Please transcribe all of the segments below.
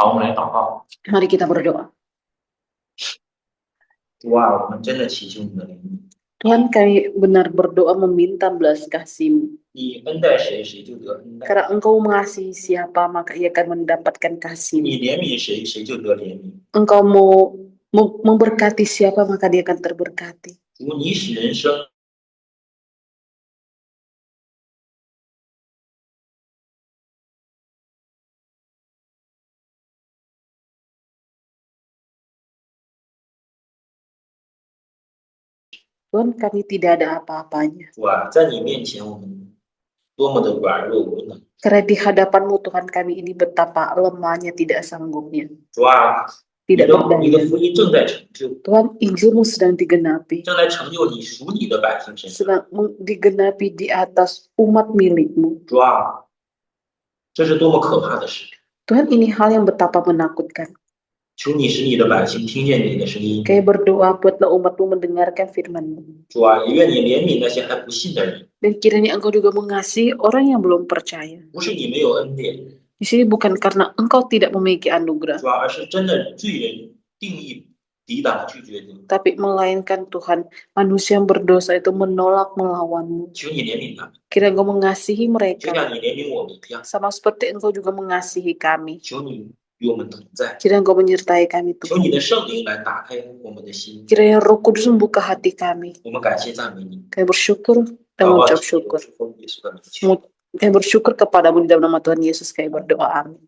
好，我们来祷告。 Mari kita berdoa. 主啊，我们真的祈求你的怜悯。 Tuhan, kami benar berdoa meminta belas kasih-Mu. 你恩待谁，谁就得恩待； Karena Engkau mengasihi siapa, maka ia akan mendapatkan 你 kasih-Mu. 怜悯谁，谁就得怜悯。 Engkau mau memberkati siapa, maka dia akan terberkati. 主，你使人生 Tuhan, kami tidak ada apa-apanya. 主啊，在你面前我们多么的软弱无能。 Karena di hadapan-Mu Tuhan, kami ini betapa lemahnya, tidak sanggupnya, 主啊，你 tidak 的 berdaya. 福音正在成就， Tuhan, Injil-Mu sedang digenapi, 正在成就你属你的百姓身上。 sedang digenapi di atas umat milik-Mu. 主啊，这是多么可怕的事！ Tuhan, ini hal yang betapa menakutkan. 求你使你的百姓听见你的声音。 Kami berdoa buatlah umat-Mu mendengarkan firman-Mu. 主啊，也愿你怜悯那些还不信的人。 Dan kiranya Engkau juga mengasihi orang yang belum percaya. 不是你没有恩典， Di sini bukan karena Engkau tidak memiliki anugerah, 主啊，而是真的罪人定义抵挡拒绝你。 tapi melainkan Tuhan, manusia yang berdosa itu menolak melawan-Mu. 求你怜悯他们， Kiranya Engkau mengasihi 就 mereka, 像你怜悯我们一样。 sama seperti Engkau juga mengasihi kami. 求你与我们同在， Kiranya Engkau menyertai kami 求你 Tuhan. 的圣灵来打开我们的心。 Kiranya Roh Kudus membuka hati kami. 我们感谢赞美你， Kami bersyukur dan 祷告 mengucap 祈求 syukur. 是奉耶稣的名求。 Kami bersyukur kepadamu di dalam nama Tuhan Yesus. Kami berdoa, amin.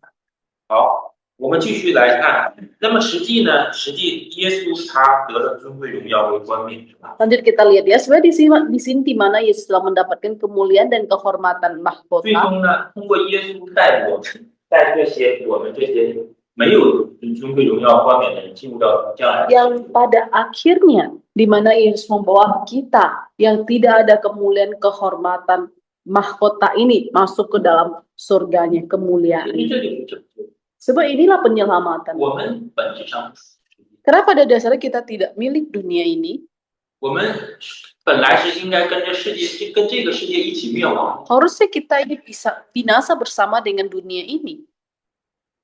好，我们继续来看。那么实际呢？实际耶稣他得了尊贵荣耀为冠冕，是吧？ Lanjut kita lihat ya, sebenarnya di sini di mana Yesus telah mendapatkan kemuliaan dan kehormatan 最 mahkota. 终呢，通过耶稣带我们，带我们这些没有尊贵荣耀冠冕的人进入到将来。 Yang pada akhirnya di mana Yesus membawa kita yang tidak ada kemuliaan kehormatan mahkota ini masuk ke dalam surganya 因为 kemuliaan. 这就是拯救。 Sebab inilah penyelamatan. 我们本质上， Karena pada dasarnya kita tidak milik dunia ini. 我们本来是应该跟着世界，跟这个世界一起灭亡， Harusnya kita ini bisa binasa bersama dengan dunia ini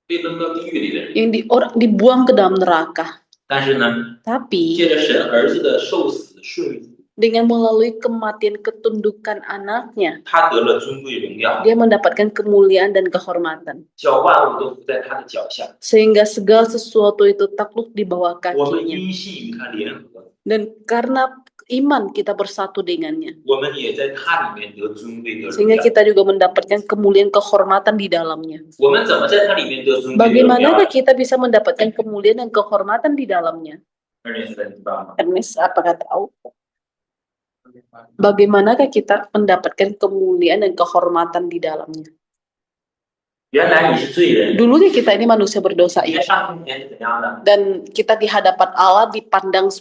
被扔到地狱里的人。 yang dibuang ke dalam neraka. 但是呢， Tapi 借着神儿子的受死顺服， dengan melalui kematian ketundukan anaknya, 他得了尊贵荣耀， dia mendapatkan kemuliaan dan kehormatan. 叫万物都伏在他的脚下。 Sehingga segala sesuatu itu takluk di bawah 我们 kakinya. 因信与他联合， Dan karena iman kita bersatu dengannya. 我们也在他里面得尊贵得荣 Sehingga 耀。 kita juga mendapatkan kemuliaan kehormatan di dalamnya. 我们怎么在他里面得尊贵得荣 Bagaimanakah 耀？ kita bisa mendapatkan kemuliaan dan kehormatan di dalamnya? 二年三知道吗？ Ernest, apakah tahu? Bagaimanakah kita mendapatkan kemuliaan dan kehormatan di dalamnya? 原来你是罪人， Dulunya kita ini manusia berdosa 你 ya. 在上帝面前是怎样的？ Dan kita di hadapan Allah dipandang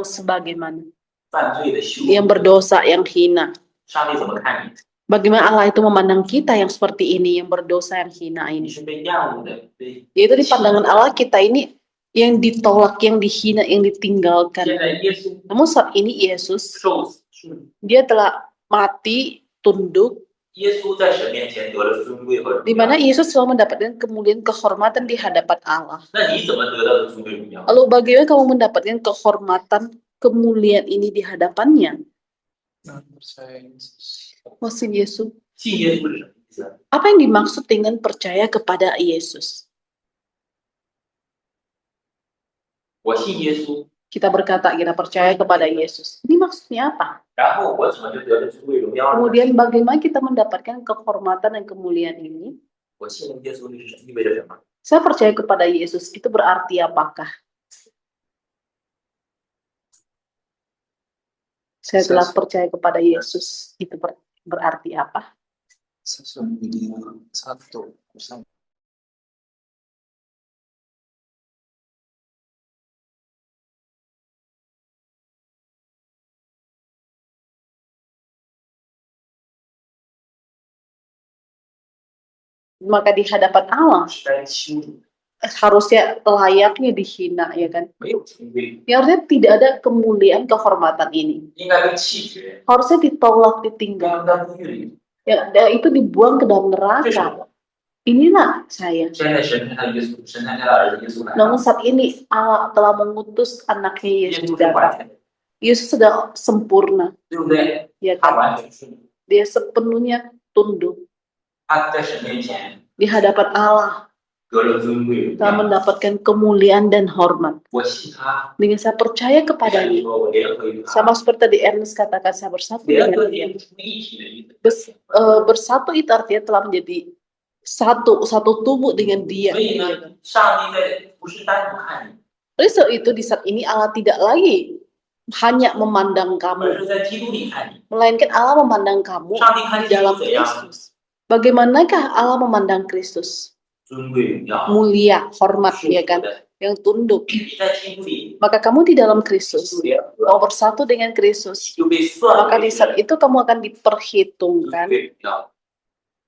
sebagaimana 犯罪的羞辱， yang berdosa, yang hina. 上帝怎么看你？ Bagaimana Allah itu memandang kita yang seperti ini, yang berdosa, yang hina 你 ini? 是被厌恶的，被 Yaitu di pandangan Allah kita ini yang ditolak, yang dihina, yang 现 ditinggalkan. 在耶稣 Namun saat ini Yesus, 受死顺服， dia telah mati, tunduk, 耶稣在神面前得了尊贵和荣 di 耀。 mana Yesus selalu mendapatkan kemuliaan kehormatan di hadapan Allah. 那你怎么得到的尊贵荣耀？ Lalu bagaimana kamu mendapatkan kehormatan, kemuliaan ini di hadapannya? Masih Yesus. 信耶稣是什么意思？ Apa yang dimaksud dengan percaya kepada Yesus? 我信耶稣， Kita berkata kita percaya kepada Yesus. Ini maksudnya apa? 然后我怎么就得了尊贵荣耀呢？ Kemudian bagaimana kita mendapatkan kehormatan dan kemuliaan ini? 我信耶稣是意味着什么？ Saya percaya kepada Yesus. Itu berarti apakah? Saya telah percaya kepada Yesus. Itu berarti apa? Satu bersama. Maka di hadapan Allah 是该羞辱， harusnya layaknya dihina, ya kan? 没有尊贵， Ya, harusnya tidak ada kemuliaan kehormatan ini. 应该被弃绝， Harusnya ditolak, 应该 ditinggal. 扔到地狱里。 Ya, dan itu dibuang ke dalam 这是 neraka. inilah saya. 现在神派他耶稣，神派他的儿子耶稣来 Namun 了， saat ini Allah telah mengutus anaknya 耶 Yesus 稣是完 datang. 全的， Yesus sudah sempurna, 对不对？ ya 他 kan? 完全顺服， Dia sepenuhnya tunduk 他在神面前 di hadapan Allah, 得了尊贵荣 telah 耀。 mendapatkan kemuliaan dan hormat. 我信他， Dengan saya percaya 神 kepadanya, 说我联合于他， sama seperti tadi Ernest katakan, saya bersatu 联 dengan 合 dia. 进出一体的意思。 Bersatu itu artinya telah menjadi satu tubuh dengan dia. 所以呢，上帝在不是单独看你， Oleh sebab itu di saat ini Allah tidak lagi hanya memandang 而 kamu, 是在基督里看你。 melainkan Allah memandang kamu 上帝看 di 基督 dalam 怎样？ Kristus. Bagaimanakah Allah memandang Kristus? 尊贵荣耀， Mulia, hormat, 是 ya 我 kan? 的。 Yang tunduk. 你在基督里， Maka kamu di dalam 基 Kristus, 督联合， kau bersatu dengan Kristus, 就被算 maka 为 di saat 是 itu kamu akan 尊 diperhitungkan 贵荣耀，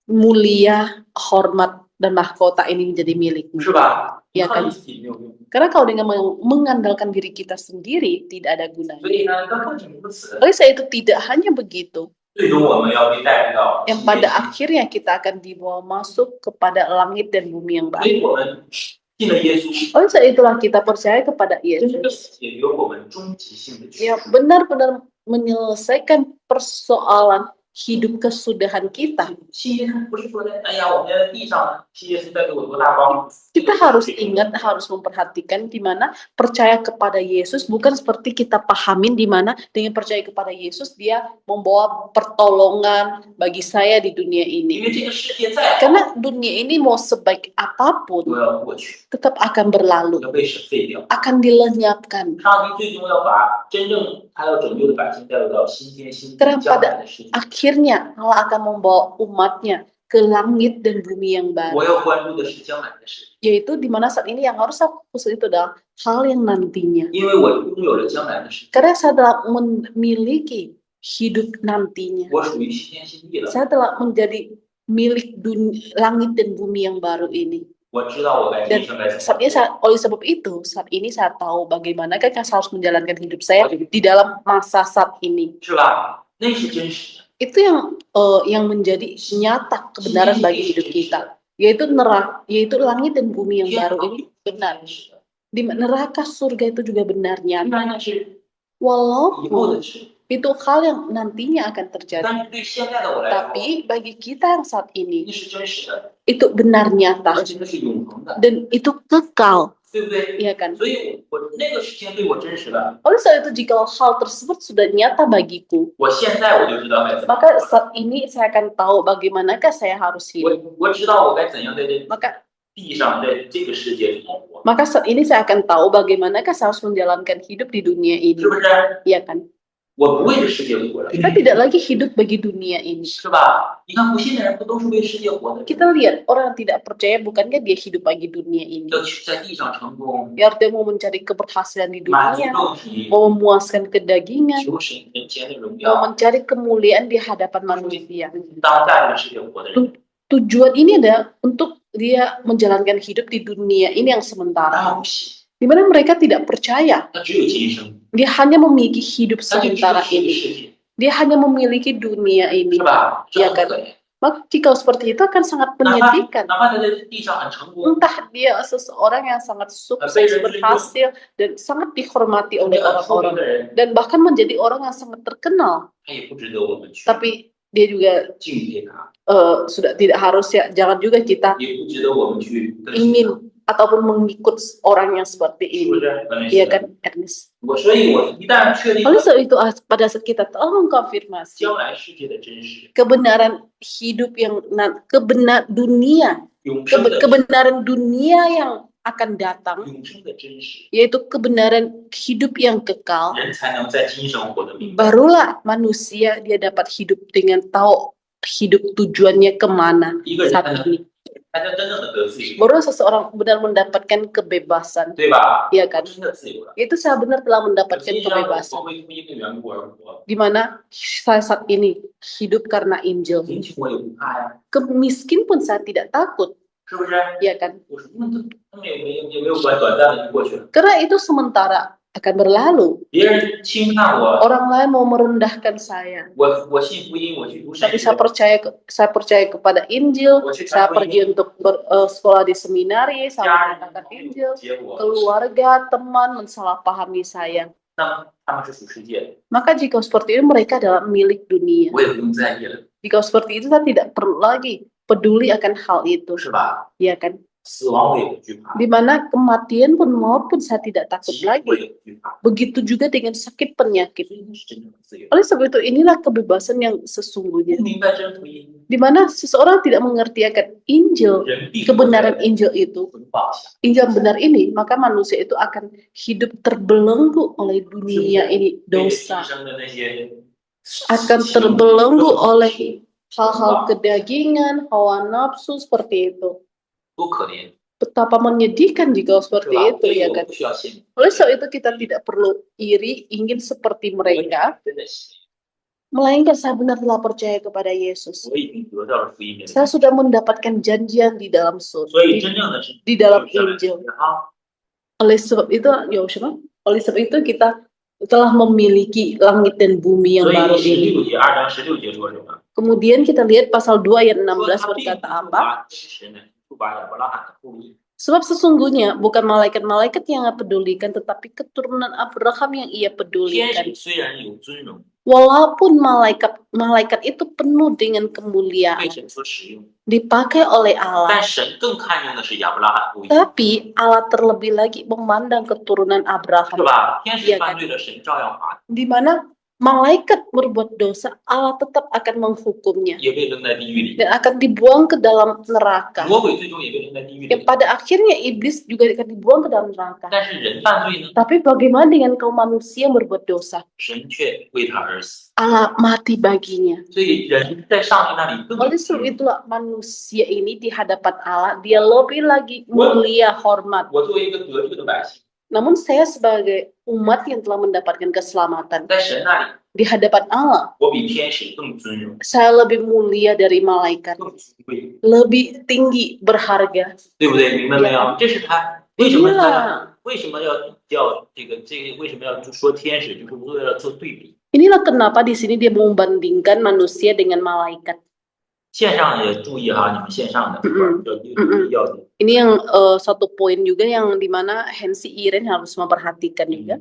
mulia, hormat, dan mahkota ini menjadi milikmu. 是吧？你 Ya 靠 kan? 你自己没有用， Karena kalau dengan mengandalkan diri kita sendiri tidak ada 所 gunanya. 以呢，刚不仅如此， Oleh sebab itu tidak hanya begitu, 最终我们要被带入到 yang 新 pada 天新。 akhirnya kita akan dibawa masuk kepada langit dan bumi yang 所 baru. 以我们信了耶稣， Oleh sebab itulah kita percaya kepada 真正 Yesus 解决我们终极性的需 yang 求。 benar-benar menyelesaikan persoalan hidup kesudahan kita. 信耶稣不是说在哎呀，我们在地上信耶稣带给我多大帮助。 Kita harus ingat, harus memperhatikan di mana percaya kepada Yesus bukan seperti kita pahamin di mana dengan percaya kepada Yesus dia membawa pertolongan bagi saya di dunia 因 ini. 为这个世界再好 Karena dunia ini mau sebaik apapun 都要过去， tetap akan berlalu, 要被审废掉。 akan dilenyapkan. 上帝最终要把真正他要拯救的百姓带入到新天新地将来的世界。 Akhirnya Allah akan membawa umatnya ke langit dan bumi yang 我 baru. 要关注的是将来的世界， Yaitu di mana saat ini yang harus aku fokus itu adalah hal yang nantinya. 因为我拥有了将来的世界， Karena saya telah memiliki hidup nantinya. 我属于新天新地了。 Saya telah menjadi milik langit dan bumi yang baru ini. 我知道我该 Dan 今生该怎 saat 么 ini oleh sebab itu, saat ini saya tahu bagaimana saya harus menjalankan hidup saya di dalam masa saat ini. 是吧？那是真实的。 Itu yang menjadi nyata kebenaran bagi hidup kita, yaitu neraka, yaitu langit dan bumi yang 天 baru 堂 ini benar. 真实的， Di neraka surga itu juga benar 虽 nyata, 然那是以后 walaupun 的事， itu hal yang nantinya akan terjadi. 但是对现在的我来说， Tapi bagi kita yang saat 那 ini 是真实的， itu benar nyata 而且那是永恒的， dan itu kekal, 对不对？ ya kan? 所以我那个时间对我真实的， Oleh sebab itu jika hal tersebut sudah nyata bagiku, 我现在我就知道该怎么 maka saat ini saya akan tahu bagaimanakah saya harus 我 hidup. 我知道我该怎样在这 Maka 地上，在这个世界中活， maka saat ini saya akan tahu bagaimanakah saya harus menjalankan hidup di dunia ini, 是不是？ ya kan? 我不为这世界活了， Kita tidak lagi hidup bagi dunia ini. 是吧？你看不信的人不都是为世界活的？ Kita lihat orang yang tidak percaya bukankah dia hidup bagi dunia ini. 要去在地上成功， Ya artinya mau mencari keberhasilan di 满足 dunia, 肉体， mau memuaskan kedagingan, 求神人间的荣 mau 耀， mencari kemuliaan di hadapan manusia. 当在这个世界活的人， Tujuan ini adalah untuk dia menjalankan hidup di dunia ini yang 他 sementara, 不信， di mana mereka tidak percaya. 他只有今生， Dia hanya memiliki hidup 他就知 sementara 道这个 ini. 世界， Dia hanya memiliki dunia ini. 是吧？这 Ya 很 kan? 可怜。 Maka jika seperti itu akan sangat 哪怕 menyedihkan. 哪怕他在地上很成功， Entah dia seseorang yang sangat sukses, berhasil, dan sangat dihormati 很 oleh 出名 orang-orang. 的人， Dan bahkan menjadi orang yang sangat terkenal. 他也不值得我们去 Tapi dia juga 敬佩他， sudah tidak harus ya. Jangan juga kita 也不值得我们去跟随他， ingin ataupun mengikut orang yang seperti 是不 ini. 是？可能 Iya 是。 kan, Ernest? 所以我一旦确定 Oleh sebab itu pada saat kita telah mengkonfirmasi 将来世界的真实， kebenaran hidup yang dunia, 永生的 kebenaran dunia yang akan datang, 永生的真实， yaitu kebenaran hidup yang kekal, 人才能在今生活得明白。 barulah manusia dia dapat hidup dengan tahu hidup tujuannya kemana 一个人 saat 才能 ini. 才能真正的得自由， Baru seseorang benar mendapatkan kebebasan, 对吧？ ya kan? 真的自由了。 Itu saya benar telah mendapatkan 今天我 kebebasan. 为福音的缘故而活， Di mana saya saat ini hidup karena Injil. 贫穷我也不怕呀， Miskin pun saya tidak takut, 是不是？ ya kan? 我说那他们也没有短暂的就过去了， Karena itu sementara, akan berlalu. 别人轻看我， Orang lain mau merendahkan saya. 我信福音，我去读神 Tapi 学， saya percaya kepada Injil, saya pergi untuk sekolah di seminari, 家 saya 人 mengatakan Injil, 接我， keluarga, teman mensalahpahami saya. 那么他们是属世界的， Maka jika seperti itu mereka adalah milik dunia. 我也不用在意了， Jika seperti itu saya tidak perlu lagi peduli akan hal itu, 是吧？ ya kan? 死亡我也不惧怕， Di mana kematian pun maut pun saya tidak takut 疾病我 lagi. 也不惧怕， Begitu juga dengan sakit penyakit. 这是真正的自由。 Oleh sebab itu inilah kebebasan yang sesungguhnya. 不明白真福音， Di mana seseorang tidak mengerti akan Injil, 人必须 kebenaran Injil itu, 捆绑下， Injil yang benar ini, maka manusia itu akan hidup terbelenggu oleh dunia ini, 被这 dosa, 今生的那些 akan terbelenggu oleh hal-hal kedagingan, hawa nafsu seperti itu. 多可怜， Betapa menyedihkan jika 是 seperti 吧？ itu, 所以 ya 我 kan? 不需要羡慕， Oleh sebab itu kita tidak perlu iri, ingin seperti 我 mereka, 真的是， melainkan saya benar telah percaya kepada Yesus. 我已经得到了福音的， Saya sudah mendapatkan janjian di dalam surga, 所以真正的是 di dalam 就是 Injil. 好， Oleh sebab itu, oleh sebab itu kita telah memiliki langit dan bumi yang 所 baru 以ini. 16节2章16节说什么？ Kemudian kita lihat pasal 2 ayat 说 16 他并 berkata 不 apa? 把真神的不把亚伯拉罕的后裔， Sebab sesungguhnya bukan malaikat-malaikat yang ia pedulikan, tetapi keturunan Abraham yang ia 天 pedulikan. 使虽然有尊荣， Walaupun malaikat itu penuh dengan kemuliaan, 被神所使用， dipakai oleh 但 Allah, 神更看重的是亚伯拉罕后裔， tapi Allah terlebih lagi memandang keturunan 是 Abraham, 吧？天使 Iya 犯 kan? 罪了，神照样罚， di mana malaikat berbuat dosa, Allah tetap akan menghukumnya 也被扔在地狱里， dan akan dibuang ke dalam neraka. 魔鬼最终也被扔在地狱 Yang 里。 pada akhirnya iblis juga akan dibuang ke dalam neraka. 但是人犯罪呢， Tapi bagaimana dengan kaum manusia yang berbuat dosa? 神却为他而死， Allah mati baginya. 所以人在上帝那里更有 Oleh 尊 sebab 荣。 itulah manusia ini di hadapan Allah, dia lebih lagi mulia, hormat. 我作为一个得救的百姓， Namun saya sebagai umat yang telah mendapatkan keselamatan 在神那里， di hadapan Allah, 我比天使更尊荣， saya lebih mulia dari malaikat, 更尊贵， lebih tinggi, berharga. 对不对？明白没有？这是他为什么他 Inilah, 为什么要叫这个为什么要说天使，就是为了做对比。 inilah kenapa di sini dia membandingkan manusia dengan malaikat. 线上也注意哈，你们线上的要点。 Ini yang satu poin juga yang dimana Hensi Iren harus memperhatikan juga.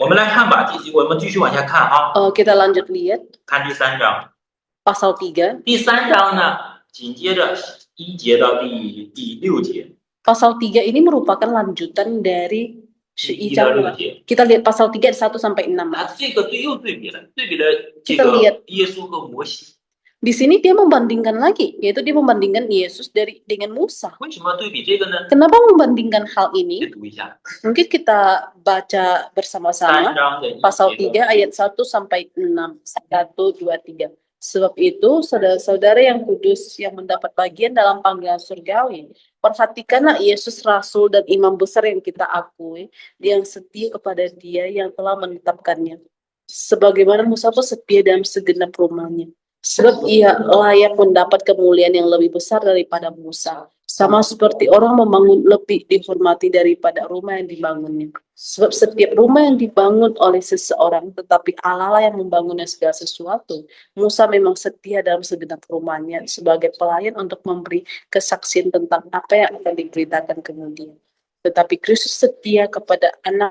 我们来看吧，我们继续往下看哈， Kita lanjut lihat 看第3章。 pasal 3. 第3章呢，紧接着1节到第6节， Pasal 3 ini merupakan lanjutan dari 1到6节， Kita lihat pasal 3 1 sampai 6. 那这个又对比了这 Kita 个 lihat 耶稣和摩西。 di sini dia membandingkan lagi, yaitu dia membandingkan Yesus dengan Musa. 为什么对比这个呢？ Kenapa membandingkan hal 来 ini? 读一下 Mungkin kita baca 3 bersama-sama 章的1 pasal 节 3 ayat 1 sampai 6. 1, 2, 3. Sebab itu, saudara-saudara yang kudus yang mendapat bagian dalam panggilan surgawi, perhatikanlah Yesus Rasul dan Imam besar yang kita akui, yang setia kepada Dia yang telah menetapkannya. Sebagaimana Musa pun setia dalam segenap rumahnya. Sebab ia layak mendapat kemuliaan yang lebih besar daripada Musa. Sama seperti orang membangun lebih dihormati daripada rumah yang dibangunnya. Sebab setiap rumah yang dibangun oleh seseorang, tetapi Allah lah yang membangunnya segala sesuatu. Musa memang setia dalam segenap rumahnya sebagai pelayan untuk memberi kesaksian tentang apa yang akan diberitakan kemudian. Tetapi Kristus setia kepada anak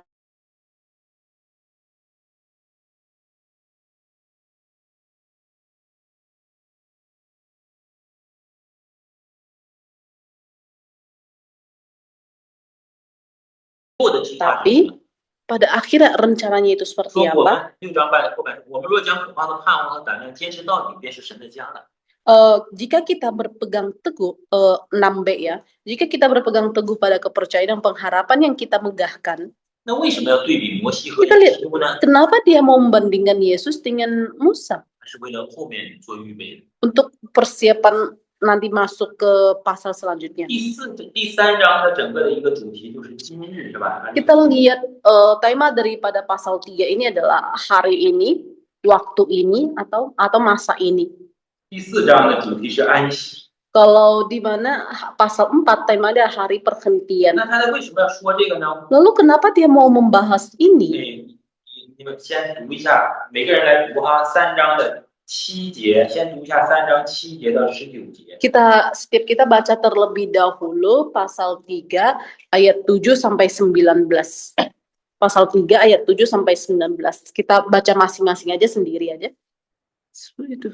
tapi pada akhirnya rencananya itu seperti 说我 apa? 们6章后半，我们若将可怕的盼望和胆量坚持到底，便是神的家了。 Jika kita berpegang teguh 6b ya, jika kita berpegang teguh pada kepercayaan dan pengharapan yang kita megahkan, 那为什么要对比摩西和 kita 耶 lihat 稣呢？ kenapa dia mau membandingkan Yesus dengan Musa 是为了后面做预备的。 untuk persiapan nanti masuk ke pasal selanjutnya. 第三章的整个的一个主题就是今日，是吧？ Kita lihat tema daripada pasal 3 ini adalah hari ini, waktu ini atau masa ini. 第4章的主题是安息。Kalau di mana pasal 4 temanya hari perhentian. 那他为什么要说这个呢？ Lalu kenapa dia mau membahas ini? 你们先读一下，每个人来读哈，3章的7节，先读一下3章7节到19节。 Setiap kita baca terlebih dahulu pasal 3 ayat 7 sampai 19. Pasal 3 ayat 7 sampai 19. Kita baca masing-masing aja sendiri aja. Itu.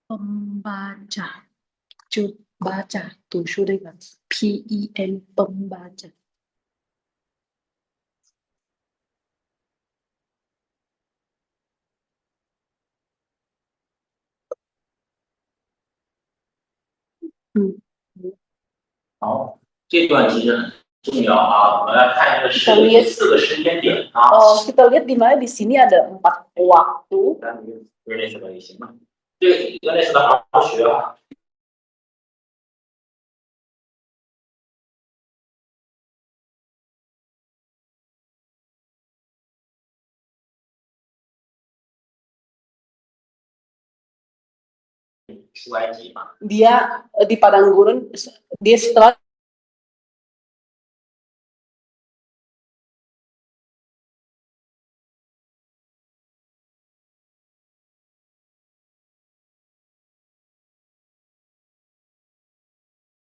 Pembaca. Baca. Tuh, dengan PEN pembaca. Hmm. 好，这段其实很重要啊，我们来看这个4个时间点啊。Kita lihat di mana di sini ada 4 waktu. 不是那什么也行吧？这个你跟那什么好好学啊。出埃及嘛。Dia di padang gurun, dia setelah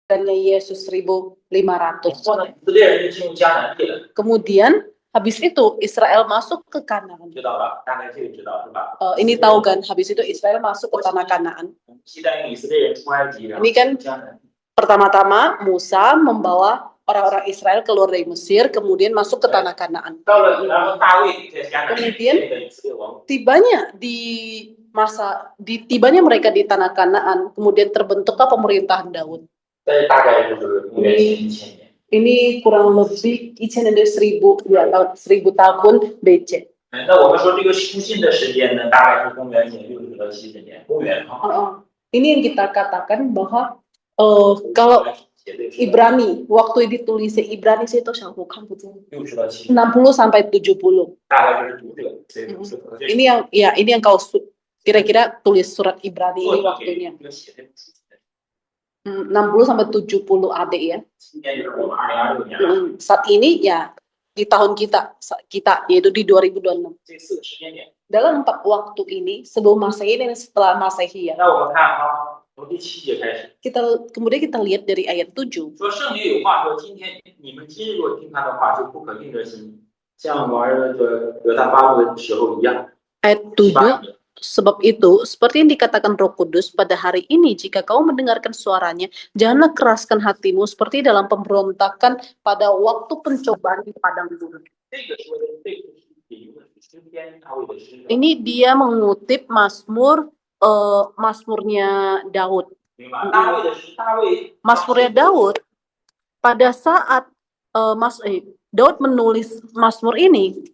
Yesus 1500. 后呢，以色列人就进入迦南地了。 Kemudian habis itu Israel masuk ke Kanaan. 知道吧？大概这个知道是吧？ Ini tahu kan? Habis itu Israel masuk ke tanah Kanaan. 期待以色列人出埃及，然后 Ini kan 迦南。 pertama-tama Musa membawa orang-orang Israel keluar dari Mesir, kemudian masuk ke tanah Kanaan. 到了，然后大卫在迦南。 Kemudian 那个以色列王。 tibanya mereka di tanah Kanaan, kemudian terbentuklah pemerintahan Daud. 这大概就是公元前1000年。 Ini kurang lebih 1000 tahun BC. 那我们说这个书信的时间呢，大概是公元前60到70年，公元哈。 Ini yang kita katakan bahwa kalau Ibrani, waktu ditulis Ibrani itu saya bukan betul. 60 sampai 70. 大概就是读者。 Ini yang kau kira-kira tulis surat Ibrani ini waktunya. 60 sampai 70 AD ya. Saat ini ya di tahun kita yaitu di 2026. Dalam 4 waktu ini sebelum Masehi dan setelah Masehi ya. Kemudian kita lihat dari ayat 7. Ayat 7. Sebab itu, seperti yang dikatakan Roh Kudus pada hari ini, jika kau mendengarkan suaranya, janganlah keraskan hatimu seperti dalam pemberontakan pada waktu pencobaan di padang gurun. Ini dia mengutip Mazmurnya Daud. Mazmurnya Daud pada saat Daud menulis Mazmur ini,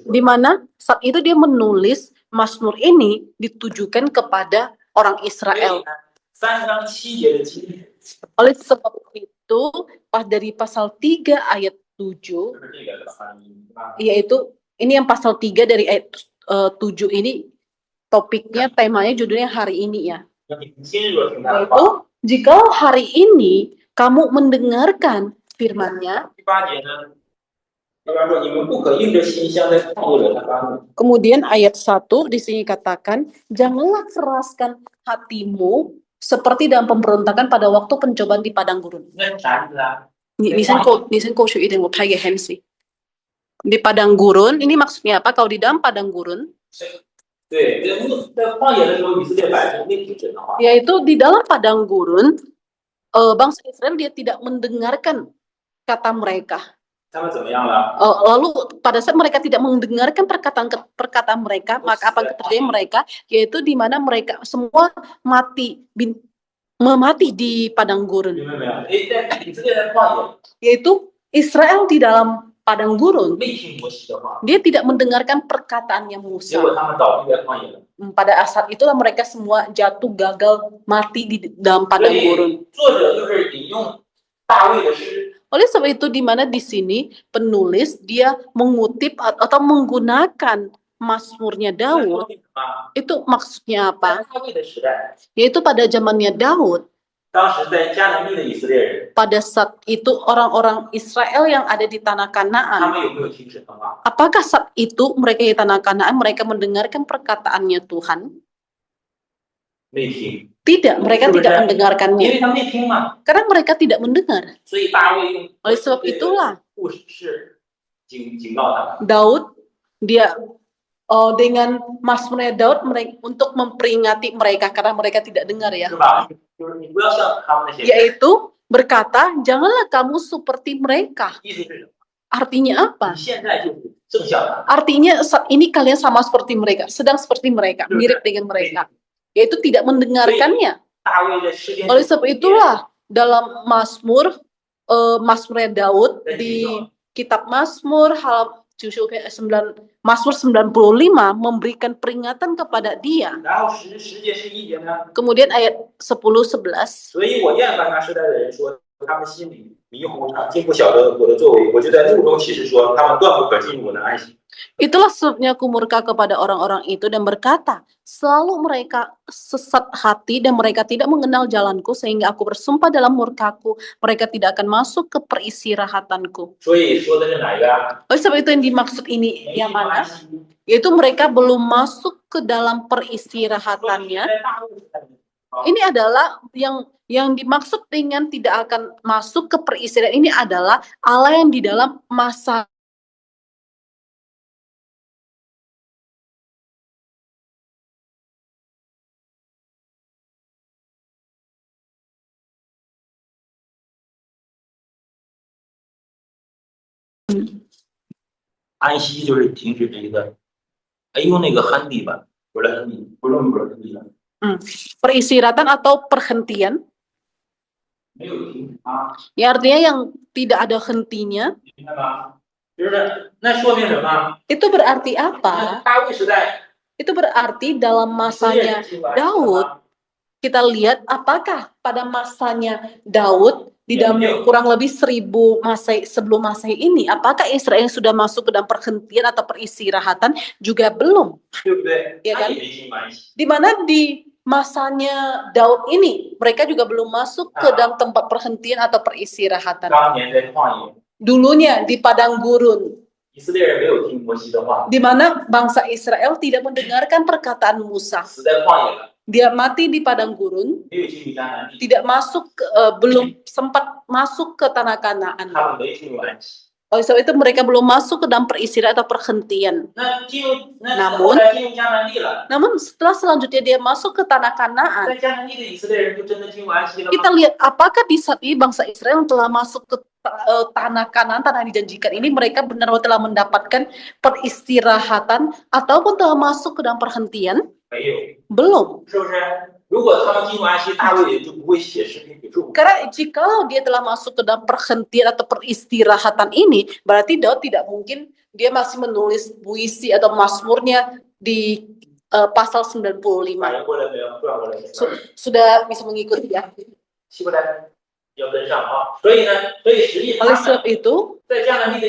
di mana saat itu dia menulis Mazmur ini ditujukan kepada orang Israel. 3章7节的经文， Oleh sebab itu, dari pasal 3 ayat 7, 就是这个翻译，是吧？ yaitu ini yang pasal 3 dari ayat 7 ini, topiknya, temanya, judulnya hari ini ya. 你今日若听他的话， Yaitu, jika hari ini kamu mendengarkan firman-Nya, 第8节呢，要不然说你们不可硬着心像在创作者他发怒。 kemudian ayat 1 di sini katakan, janganlah keraskan hatimu seperti dalam pemberontakan pada waktu pencobaan di padang gurun. 那啥意思啊？你先过去一点，我拍给 Hansi. Di padang gurun, ini maksudnya apa? Kalau di dalam padang gurun, 对，在旷野的时候，以色列百姓没听神的话， yaitu di dalam padang gurun, bangsa Israel dia tidak mendengarkan kata mereka. 他们怎么样了？ Lalu pada saat mereka tidak mendengarkan perkataan mereka, maka apa yang terjadi mereka? Yaitu di mana mereka semua mati di padang 明 gurun. 白没有？在以色列在旷 Yaitu Israel di dalam padang 野 gurun, 没听摩西的话， dia tidak mendengarkan perkataannya 结 Musa. 果他们倒闭在旷野了。 Pada saat itulah mereka semua jatuh gagal mati di dalam 所 padang gurun. 以作者就是引用大卫的诗， Oleh sebab itu di mana di sini penulis dia mengutip atau menggunakan Mazmurnya 在说 Daud. 明什么？ Itu maksudnya 在 apa? 大卫的时代， Yaitu pada zamannya Daud, 当时在迦南地的以色列人， pada saat itu orang-orang Israel yang ada di tanah 他 Kanaan, 们有没有听神的话？ apakah saat itu mereka di tanah Kanaan mereka mendengarkan perkataannya Tuhan? 没听， Tidak, mereka Betul, tidak betul. mendengarkannya 因为他们没听嘛。 karena mereka tidak mendengar. 所以大卫用 Oleh sebab itulah 故事警告他们。 Daud dia dengan Mazmurnya Daud untuk memperingati mereka karena mereka tidak dengar ya, 是吧？就是你不要像他们那些人， yaitu berkata janganlah kamu seperti mereka. 意思是什么？ Artinya apa? 你现在就是正像他们， Artinya saat ini kalian sama seperti mereka, sedang seperti mereka, mirip dengan mereka, yaitu tidak mendengarkannya. 大卫在诗篇 Oleh sebab itulah dalam Mazmurnya Daud di kitab Mazmur Mazmur 95 memberikan peringatan kepada dia. 然后10节11节呢， Kemudian ayat 10-11, 所以我厌烦那时代的人说，他们心里迷糊，竟不晓得我的作为。我就在怒中起誓说，他们断不可进入我的安息。 itulah sebabnya aku murka kepada orang-orang itu dan berkata, selalu mereka sesat hati dan mereka tidak mengenal jalanku sehingga aku bersumpah dalam murkaku, mereka tidak akan masuk ke peristirahatanku. 所以说的是哪一个啊？ Oleh sebab itu yang dimaksud ini 没 yang 进入安 mana? 息。 Yaitu mereka belum masuk ke dalam peristirahatannya. 在大卫时代的 Ini adalah yang dimaksud dengan tidak akan masuk ke peristirahatan ini adalah Allah yang di dalam masa "安息"就是停止这个，哎，用那个亨利吧，不是亨利，不是亨利了， peristirahatan atau perhentian, 没有停啊， ya artinya yang tidak ada hentinya. 明白吗？就是那说明什么？ Itu berarti 那 apa? 大卫时代， Itu berarti dalam 以色列 masanya 人进入安息 Daud, 吗？ kita lihat apakah pada masanya Daud di dalam kurang lebih 1000 Masehi sebelum Masehi ini, apakah Israel sudah masuk ke dalam perhentian atau peristirahatan? Juga belum. 对不对？ Iya 他 kan? 也没进入安息。 Di mana di masanya Daud ini mereka juga belum masuk ke dalam tempat perhentian atau peristirahatan. 当年在旷野， Dulunya di padang gurun, 以色列人没有听摩西的话， di mana bangsa Israel tidak mendengarkan perkataan Musa. 死在旷野了， Dia mati di padang gurun, 没有进入迦南地， tidak masuk belum sempat masuk ke tanah Kanaan. 他们没进入安息。 Oleh sebab itu mereka belum masuk ke dalam peristirahatan atau perhentian. 那进入那 Namun 后来进入迦南地了， Namun setelah selanjutnya dia masuk ke tanah Kanaan, 在迦南地的以色列人就真的进入安息了 kita 吗？ lihat apakah di saat ini bangsa Israel telah masuk ke tanah Kanaan, tanah dijanjikan ini, mereka benar-benar telah mendapatkan peristirahatan ataupun telah masuk ke dalam perhentian? 没有， Belum. 是不是？如果他们进入安息，大卫也就不会写诗篇给祝福。 Karena jikalau dia telah masuk ke dalam perhentian atau peristirahatan ini, berarti Daud tidak mungkin dia masih menulis puisi atau mazmurnya di pasal 95. 反应过来没有？转过来没有？ Sudah bisa mengikuti ya? 希伯来要跟上啊！所以呢，所以实际 Oleh 他们 sebab itu, 在迦南地的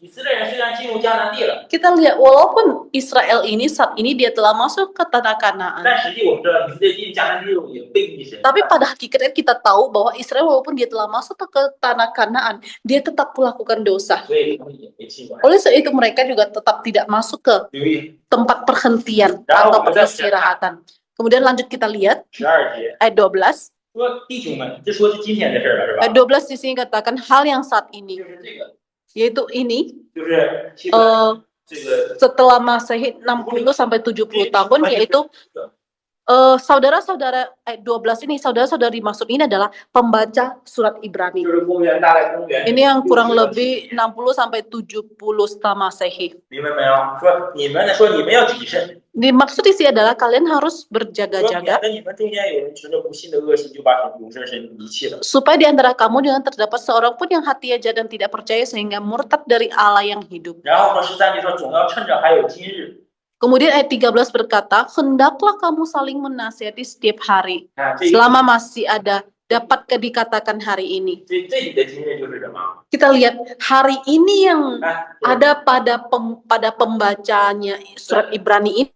以色列人虽然进入迦南地了， kita lihat walaupun Israel ini saat ini dia telah masuk ke tanah Kanaan, 但实际我们知道以色列进入迦南地后也背逆神。 tapi pada hakikatnya kita tahu bahwa Israel walaupun dia telah masuk ke tanah Kanaan, dia tetap melakukan dosa. 所以他们也没进入。 Oleh sebab itu mereka juga tetap tidak masuk ke 留意 tempat perhentian Dan atau kita peristirahatan. Kemudian lanjut kita lihat 12节 ayat 12. 说弟兄们，这说是今天的事儿了，是吧？ Ayat 12 di sini katakan hal yang saat ini, 就是这个， yaitu ini 就是希伯来这个 setelah Masehi 60 sampai 70 tahun, yaitu saudara-saudara ayat 12 ini, saudara-saudari maksud ini adalah pembaca surat Ibrani. 就是公元大概公元 Ini yang kurang 60 lebih 60 sampai 70 setelah Masehi. 明白没有？说你们呢？说你们要谨慎， Dimaksud di sini adalah kalian harus 说免 berjaga-jaga 得你们中间有人持着不信的恶习，就把永生神离弃了。 supaya di antara kamu jangan terdapat seorang pun yang hati aja dan tidak percaya sehingga murtad dari Allah yang hidup. 然后说13节说，总要趁着还有今日。 Kemudian ayat 13 berkata, hendaklah kamu saling menasihati setiap hari 啊，这 selama masih ada dapat dikatakan hari ini. 这里的今日就是什么？ Kita lihat hari ini yang 啊， ada pada pembacanya surat Ibrani ini.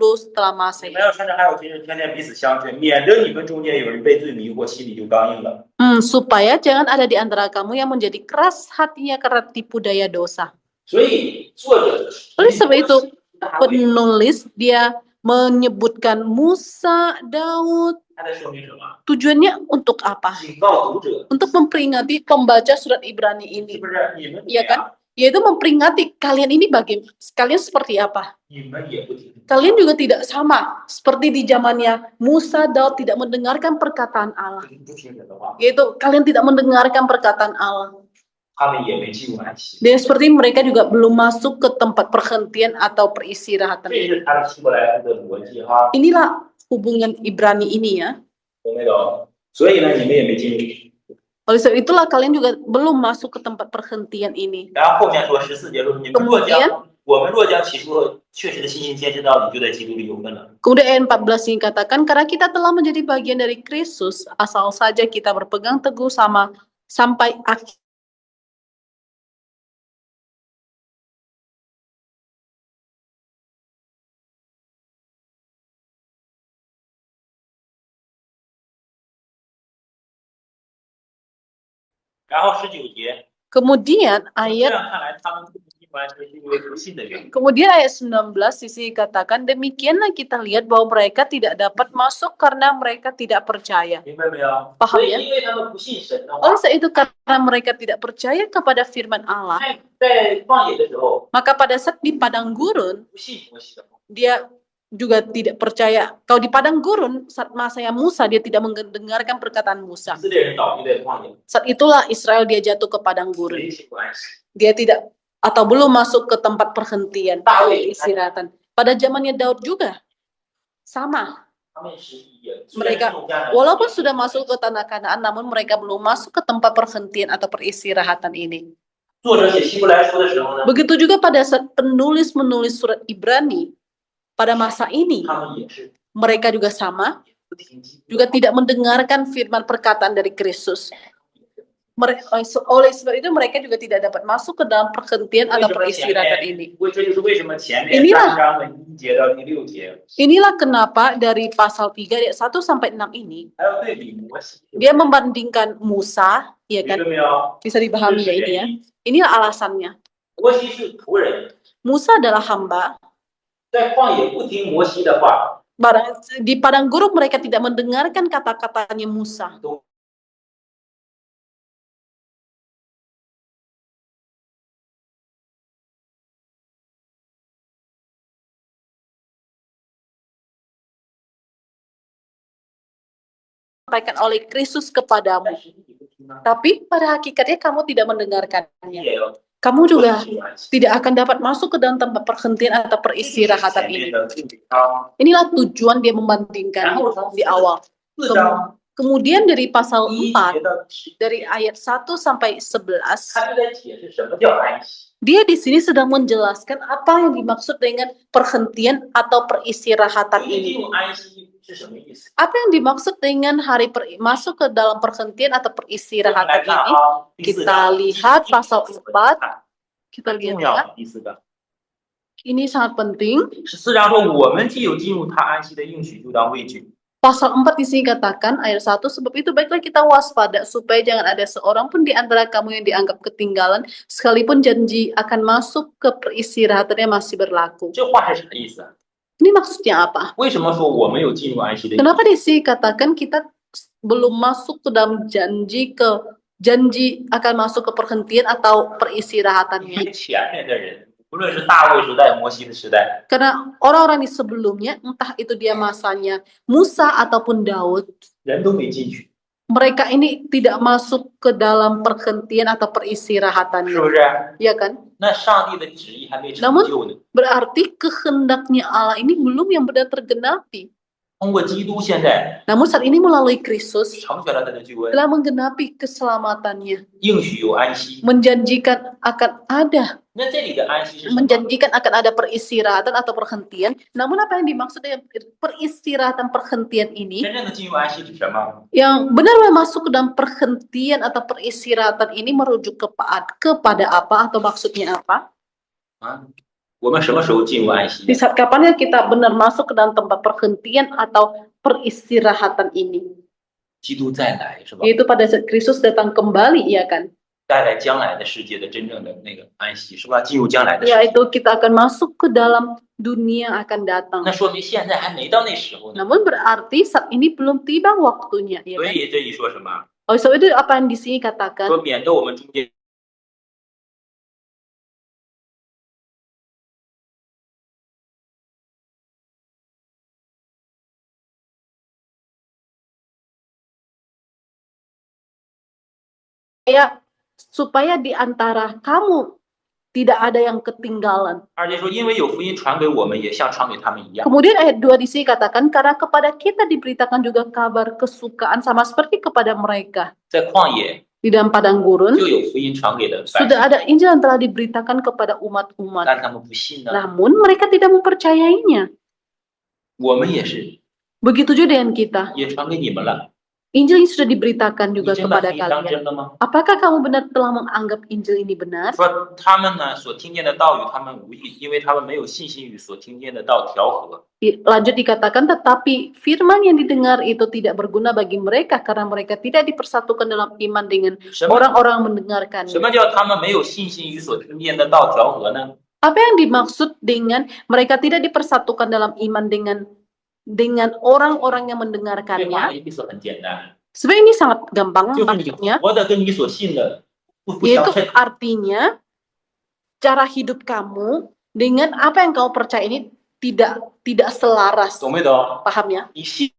Setelah 你 Masehi. 们要趁着还有今日，天天彼此相劝，免得你们中间有人被罪迷惑，心里就刚硬了。 Supaya jangan ada di antara kamu yang menjadi keras hatinya karena tipu daya dosa. 所以作者 Oleh sebab itu, 他为 penulis dia menyebutkan Musa, Daud, 他在说明什么？ tujuannya untuk apa? 警告读者， Untuk memperingati pembaca surat Ibrani 是 ini, 不是你们怎么 Iya 样 kan? Yaitu memperingati kalian ini kalian seperti apa? 你们也不听， Kalian juga tidak sama seperti di zamannya Musa, Daud tidak mendengarkan perkataan Allah. 不听神的话， Yaitu kalian tidak mendengarkan perkataan Allah. 他们也没进入安息。 Dan seperti mereka juga belum masuk ke tempat perhentian atau peristirahatan. 这是他的希伯来书的逻辑哈， Inilah hubungan Ibrani ini ya. 懂没懂？所以呢，你们也没进入。 Oleh sebab itulah kalian juga belum masuk ke tempat perhentian ini. 然后后面说14节说，你们若将我们若将起初确实的信心坚持到底，就在基督里有份了。 Kemudian ayat 14 ini katakan, karena kita telah menjadi bagian dari Kristus, asal saja kita berpegang teguh sampai akhir.然后19节， Kemudian 这 ayat 样看来，他们不进入安息是因为不信的原因。 Kemudian ayat 19 sisi katakan demikianlah kita lihat bahwa mereka tidak dapat masuk karena mereka tidak percaya. 明白没有？ Paham 所以 ya? 因为他们不信神的话， Oleh sebab itu karena mereka tidak percaya kepada firman Allah, 在旷野的时候 maka pada saat di padang gurun 不信摩西的话， dia juga tidak percaya. Kalau di padang gurun saat masanya Musa dia tidak mendengarkan perkataan 以 Musa. 色列人倒闭在旷野， Saat itulah Israel dia jatuh ke padang 所 gurun. 以信不安息。 Dia tidak atau belum masuk ke tempat perhentian, 大卫 istirahatan. Pada zamannya Daud juga sama. 他们是也 Mereka walaupun sudah masuk ke tanah Kanaan, namun mereka belum masuk ke tempat perhentian atau peristirahatan ini. 作者写希伯来书的时候呢， Begitu juga pada saat penulis menulis surat Ibrani pada masa ini, 他们也是 mereka juga sama, 不听基督 juga tidak mendengarkan firman perkataan dari Kristus. Oleh sebab itu mereka juga tidak dapat masuk ke dalam perhentian 为 atau 什么前 peristirahatan 面 ini. 这就是为什么前面 Inilah 3章的1节到第6节， Inilah kenapa dari pasal 3 ayat 1 sampai 6 ini 还要对比摩西， dia membandingkan Musa, ya 明 kan? 白没有？ Bisa 这 dipahami 是 ya ini 原 ya. 因。 Inilah alasannya. 摩西是仆人， Musa adalah hamba. 在旷野不听摩西的话， Di padang gurun mereka tidak mendengarkan kata-katanya Musa. Sampaikan oleh Kristus kepadamu. 但是你不听啊， Tapi pada hakikatnya kamu tidak mendengarkannya. 你也要 kamu 和 juga 神有安息。 tidak akan dapat masuk ke dalam tempat perhentian atau 这就是 peristirahatan 前面 ini. 的第五章， Inilah tujuan dia membandingkan 然后从 di awal. 4章 Kemudian dari pasal 1 4, 节到10 dari 节， ayat 1 sampai 11, 他就在解释什么叫安息。 dia di sini sedang menjelaskan apa yang dimaksud dengan perhentian atau peristirahatan 因为 ini. 进入安息是什么意思？ Apa yang dimaksud dengan masuk ke dalam perhentian atau 我们来 peristirahatan 看 ini? 啊，第4 Kita 章 lihat pasal 4, kita 很 lihat 重 ya. 要的第4章。 Ini sangat penting. 14章说，我们既有进入他安息的应许，就当畏惧。 Pasal 4 di sini katakan ayat 1, sebab itu baiklah kita waspada supaya jangan ada seorang pun di antara kamu yang dianggap ketinggalan sekalipun janji akan masuk ke peristirahatannya masih berlaku. 这话是什么意思？ Ini maksudnya apa? 为什么说我们有进入安息的应许？ Kenapa di sini katakan kita belum masuk ke dalam janji akan masuk ke perhentian atau 因 peristirahatannya? 为前面的人，无论是大卫时代、摩西的时代， Karena orang-orang di sebelumnya, entah itu dia masanya Musa ataupun Daud, 人都没进去， mereka ini tidak masuk ke dalam perhentian atau 是 peristirahatannya, 不是？ ya kan? 那上帝的旨意还没成 Namun 就呢。 berarti kehendaknya Allah ini belum yang benar tergenapi. 通过基督，现在 Namun saat ini melalui Kristus 成全了他的救恩， telah menggenapi keselamatannya, 应许有安息。 menjanjikan akan ada 那这里的安息是什么？ menjanjikan akan ada peristirahatan atau perhentian. Namun apa yang dimaksud dengan peristirahatan perhentian ini? 真正的进入安息是什么？ Yang benar-benar masuk ke dalam perhentian atau peristirahatan ini merujuk kepada apa atau maksudnya apa? 啊，我们什么时候进入安息 Di？ saat kapan ya kita benar masuk ke dalam tempat perhentian atau peristirahatan ini? 基督再来是吧？ Yaitu pada saat Kristus datang kembali, ya kan? 带来将来的世界的真正的那个安息是吧？进入将来的世界， Yaitu kita akan masuk ke dalam dunia yang akan datang. 那说明现在还没到那时候呢。 Namun berarti saat ini belum tiba waktunya, ya 所 kan? 以这里说什么？ Oh, sebab itu apa yang di sini katakan? 说免得我们中间 supaya di antara kamu tidak ada yang ketinggalan. 二节说，因为有福音传给我们，也像传给他们一样。 Kemudian ayat 2 di sini katakan, karena kepada kita diberitakan juga kabar kesukaan sama seperti kepada mereka. 在旷野 Di dalam padang gurun, 就有福音传给了百姓， sudah ada Injil yang telah diberitakan kepada umat-umat. 但他们不信呢。 Namun mereka tidak mempercayainya. 我们也是， Begitu juga dengan kita. 也传给你们了。 Injil ini sudah diberitakan 你 juga 真把 kepada 福音当 kalian. 真了吗？ Apakah kamu benar telah menganggap Injil ini benar? 说他们呢所听见的道与他们无异，因为他们没有信心与所听见的道调和。 Lanjut dikatakan, tetapi firman yang didengar itu tidak berguna bagi mereka karena mereka tidak dipersatukan dalam iman dengan 什么 orang-orang 什 mendengarkannya. 么叫他们没有信心与所听见的道调和呢？ Apa yang dimaksud dengan mereka tidak dipersatukan dalam iman dengan orang-orang yang 这话的 mendengarkannya? 意思很简单， Sebenarnya ini sangat gampang 就是你 maksudnya, 活的跟你所信的不相 yaitu 称。 artinya cara hidup kamu dengan apa yang kamu percaya ini tidak selaras. 懂没懂？ Paham ya? 你信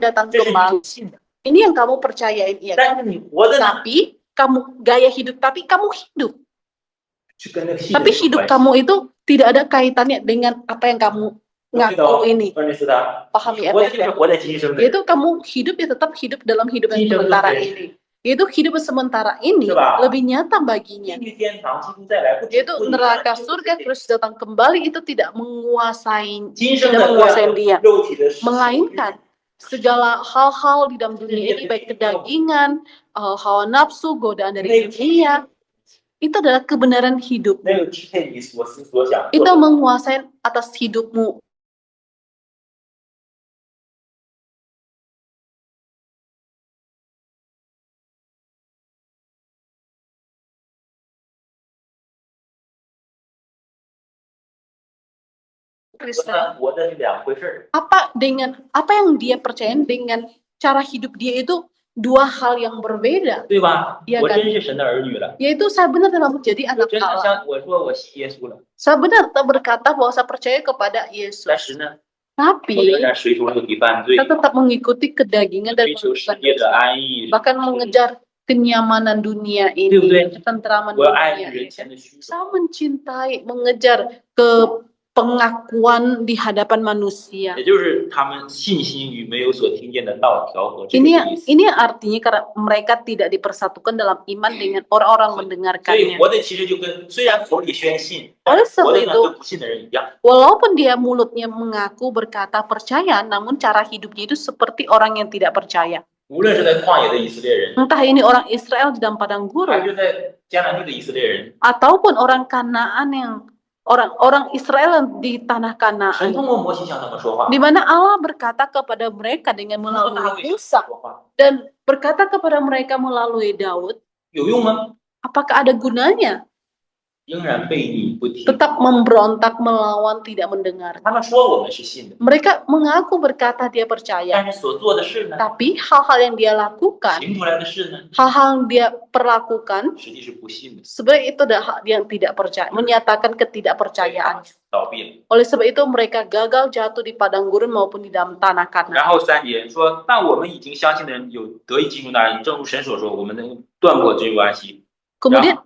Datang 这是 kembali. 你信的， Ini yang kamu percayain, ya kan? 但是你活的呢， Tapi kamu gaya hidup, tapi kamu hidup. 是跟那个信 Tapi 的有 hidup 关系。 kamu itu tidak ada kaitannya dengan apa yang kamu 懂没 ngaku 懂？ ini. 二十四的， Paham ya, 活的 FF 就是 ya? 活在今生的， Yaitu kamu hidup ya tetap hidup dalam hidup yang Hidup sementara betul. ini. Yaitu hidup sementara ini Coba. lebih nyata baginya. 进去天堂，基督再来，不只 Yaitu 不仅 neraka surga terus datang kembali itu tidak menguasai 今生 tidak 的各 menguasai 样 dia. 肉体的事情 Melainkan segala hal-hal di dalam dunia ini baik kedagingan, hawa nafsu, godaan dari dunia, itu adalah kebenaran hidup. 没有支配你所思所想。 Itu menguasai atas hidupmu. Kristen. 活的是两回事儿。 Apa yang dia percaya dengan cara hidup dia itu dua hal yang berbeda, 对吧？ Iya 我 kan? 真是神的儿女了， yaitu saya benar telah menjadi 我 anak 真的 Allah. 像我说我信耶稣了， Saya benar berkata bahwa saya percaya kepada 但 Yesus. 是呢， Tapi 我仍然随从肉体犯罪， saya tetap mengikuti kedagingan dan 追求世 melakukan 界的 dosa. 安逸， Bahkan mengejar kenyamanan dunia 对不 ini, 对？ ketentraman 我要爱 dunia 人 ini. 前的虚荣， Saya mencintai, mengejar ke pengakuan di hadapan manusia. 也就是他们信心与没有所听见的道调和，这个 Ini 意思。 ini artinya karena mereka tidak dipersatukan dalam iman dengan orang-orang 所以 mendengarkannya. 活的其实就跟虽然口里宣信， Oleh 活 sebab 的呢 itu, 跟不信的人一样。 walaupun dia mulutnya mengaku berkata percaya, namun cara hidupnya itu seperti orang yang tidak percaya. 无论是在旷野的以色列人， Entah ini orang Israel di dalam padang 还 gurun, 是在迦南地的以色列人， ataupun orang Kanaan yang orang Israel di tanah 神 Kanaan, 通过摩西向他们说话， di mana Allah berkata kepada mereka dengan 通过大 melalui 卫向 Musa 他们说话， dan berkata kepada mereka melalui Daud, 有用吗？ apakah ada gunanya? 仍然背逆不听。 Tetap memberontak, melawan, tidak mendengar. 他们说我们是信的， Mereka mengaku berkata dia percaya, 但是所做的事呢， tapi hal-hal yang dia lakukan, 行出来的事呢， hal-hal yang dia perlakukan, 实际是不信的， sebenarnya itu adalah hal yang tidak percaya, menyatakan ketidakpercayaan. 倒闭了。 Oleh sebab itu mereka gagal jatuh di padang gurun maupun di dalam tanah 然 Kanaan. 后3节说，但我们已经相信的人有得以进入那里，正如神所说，我们能断过进入安息。 Kemudian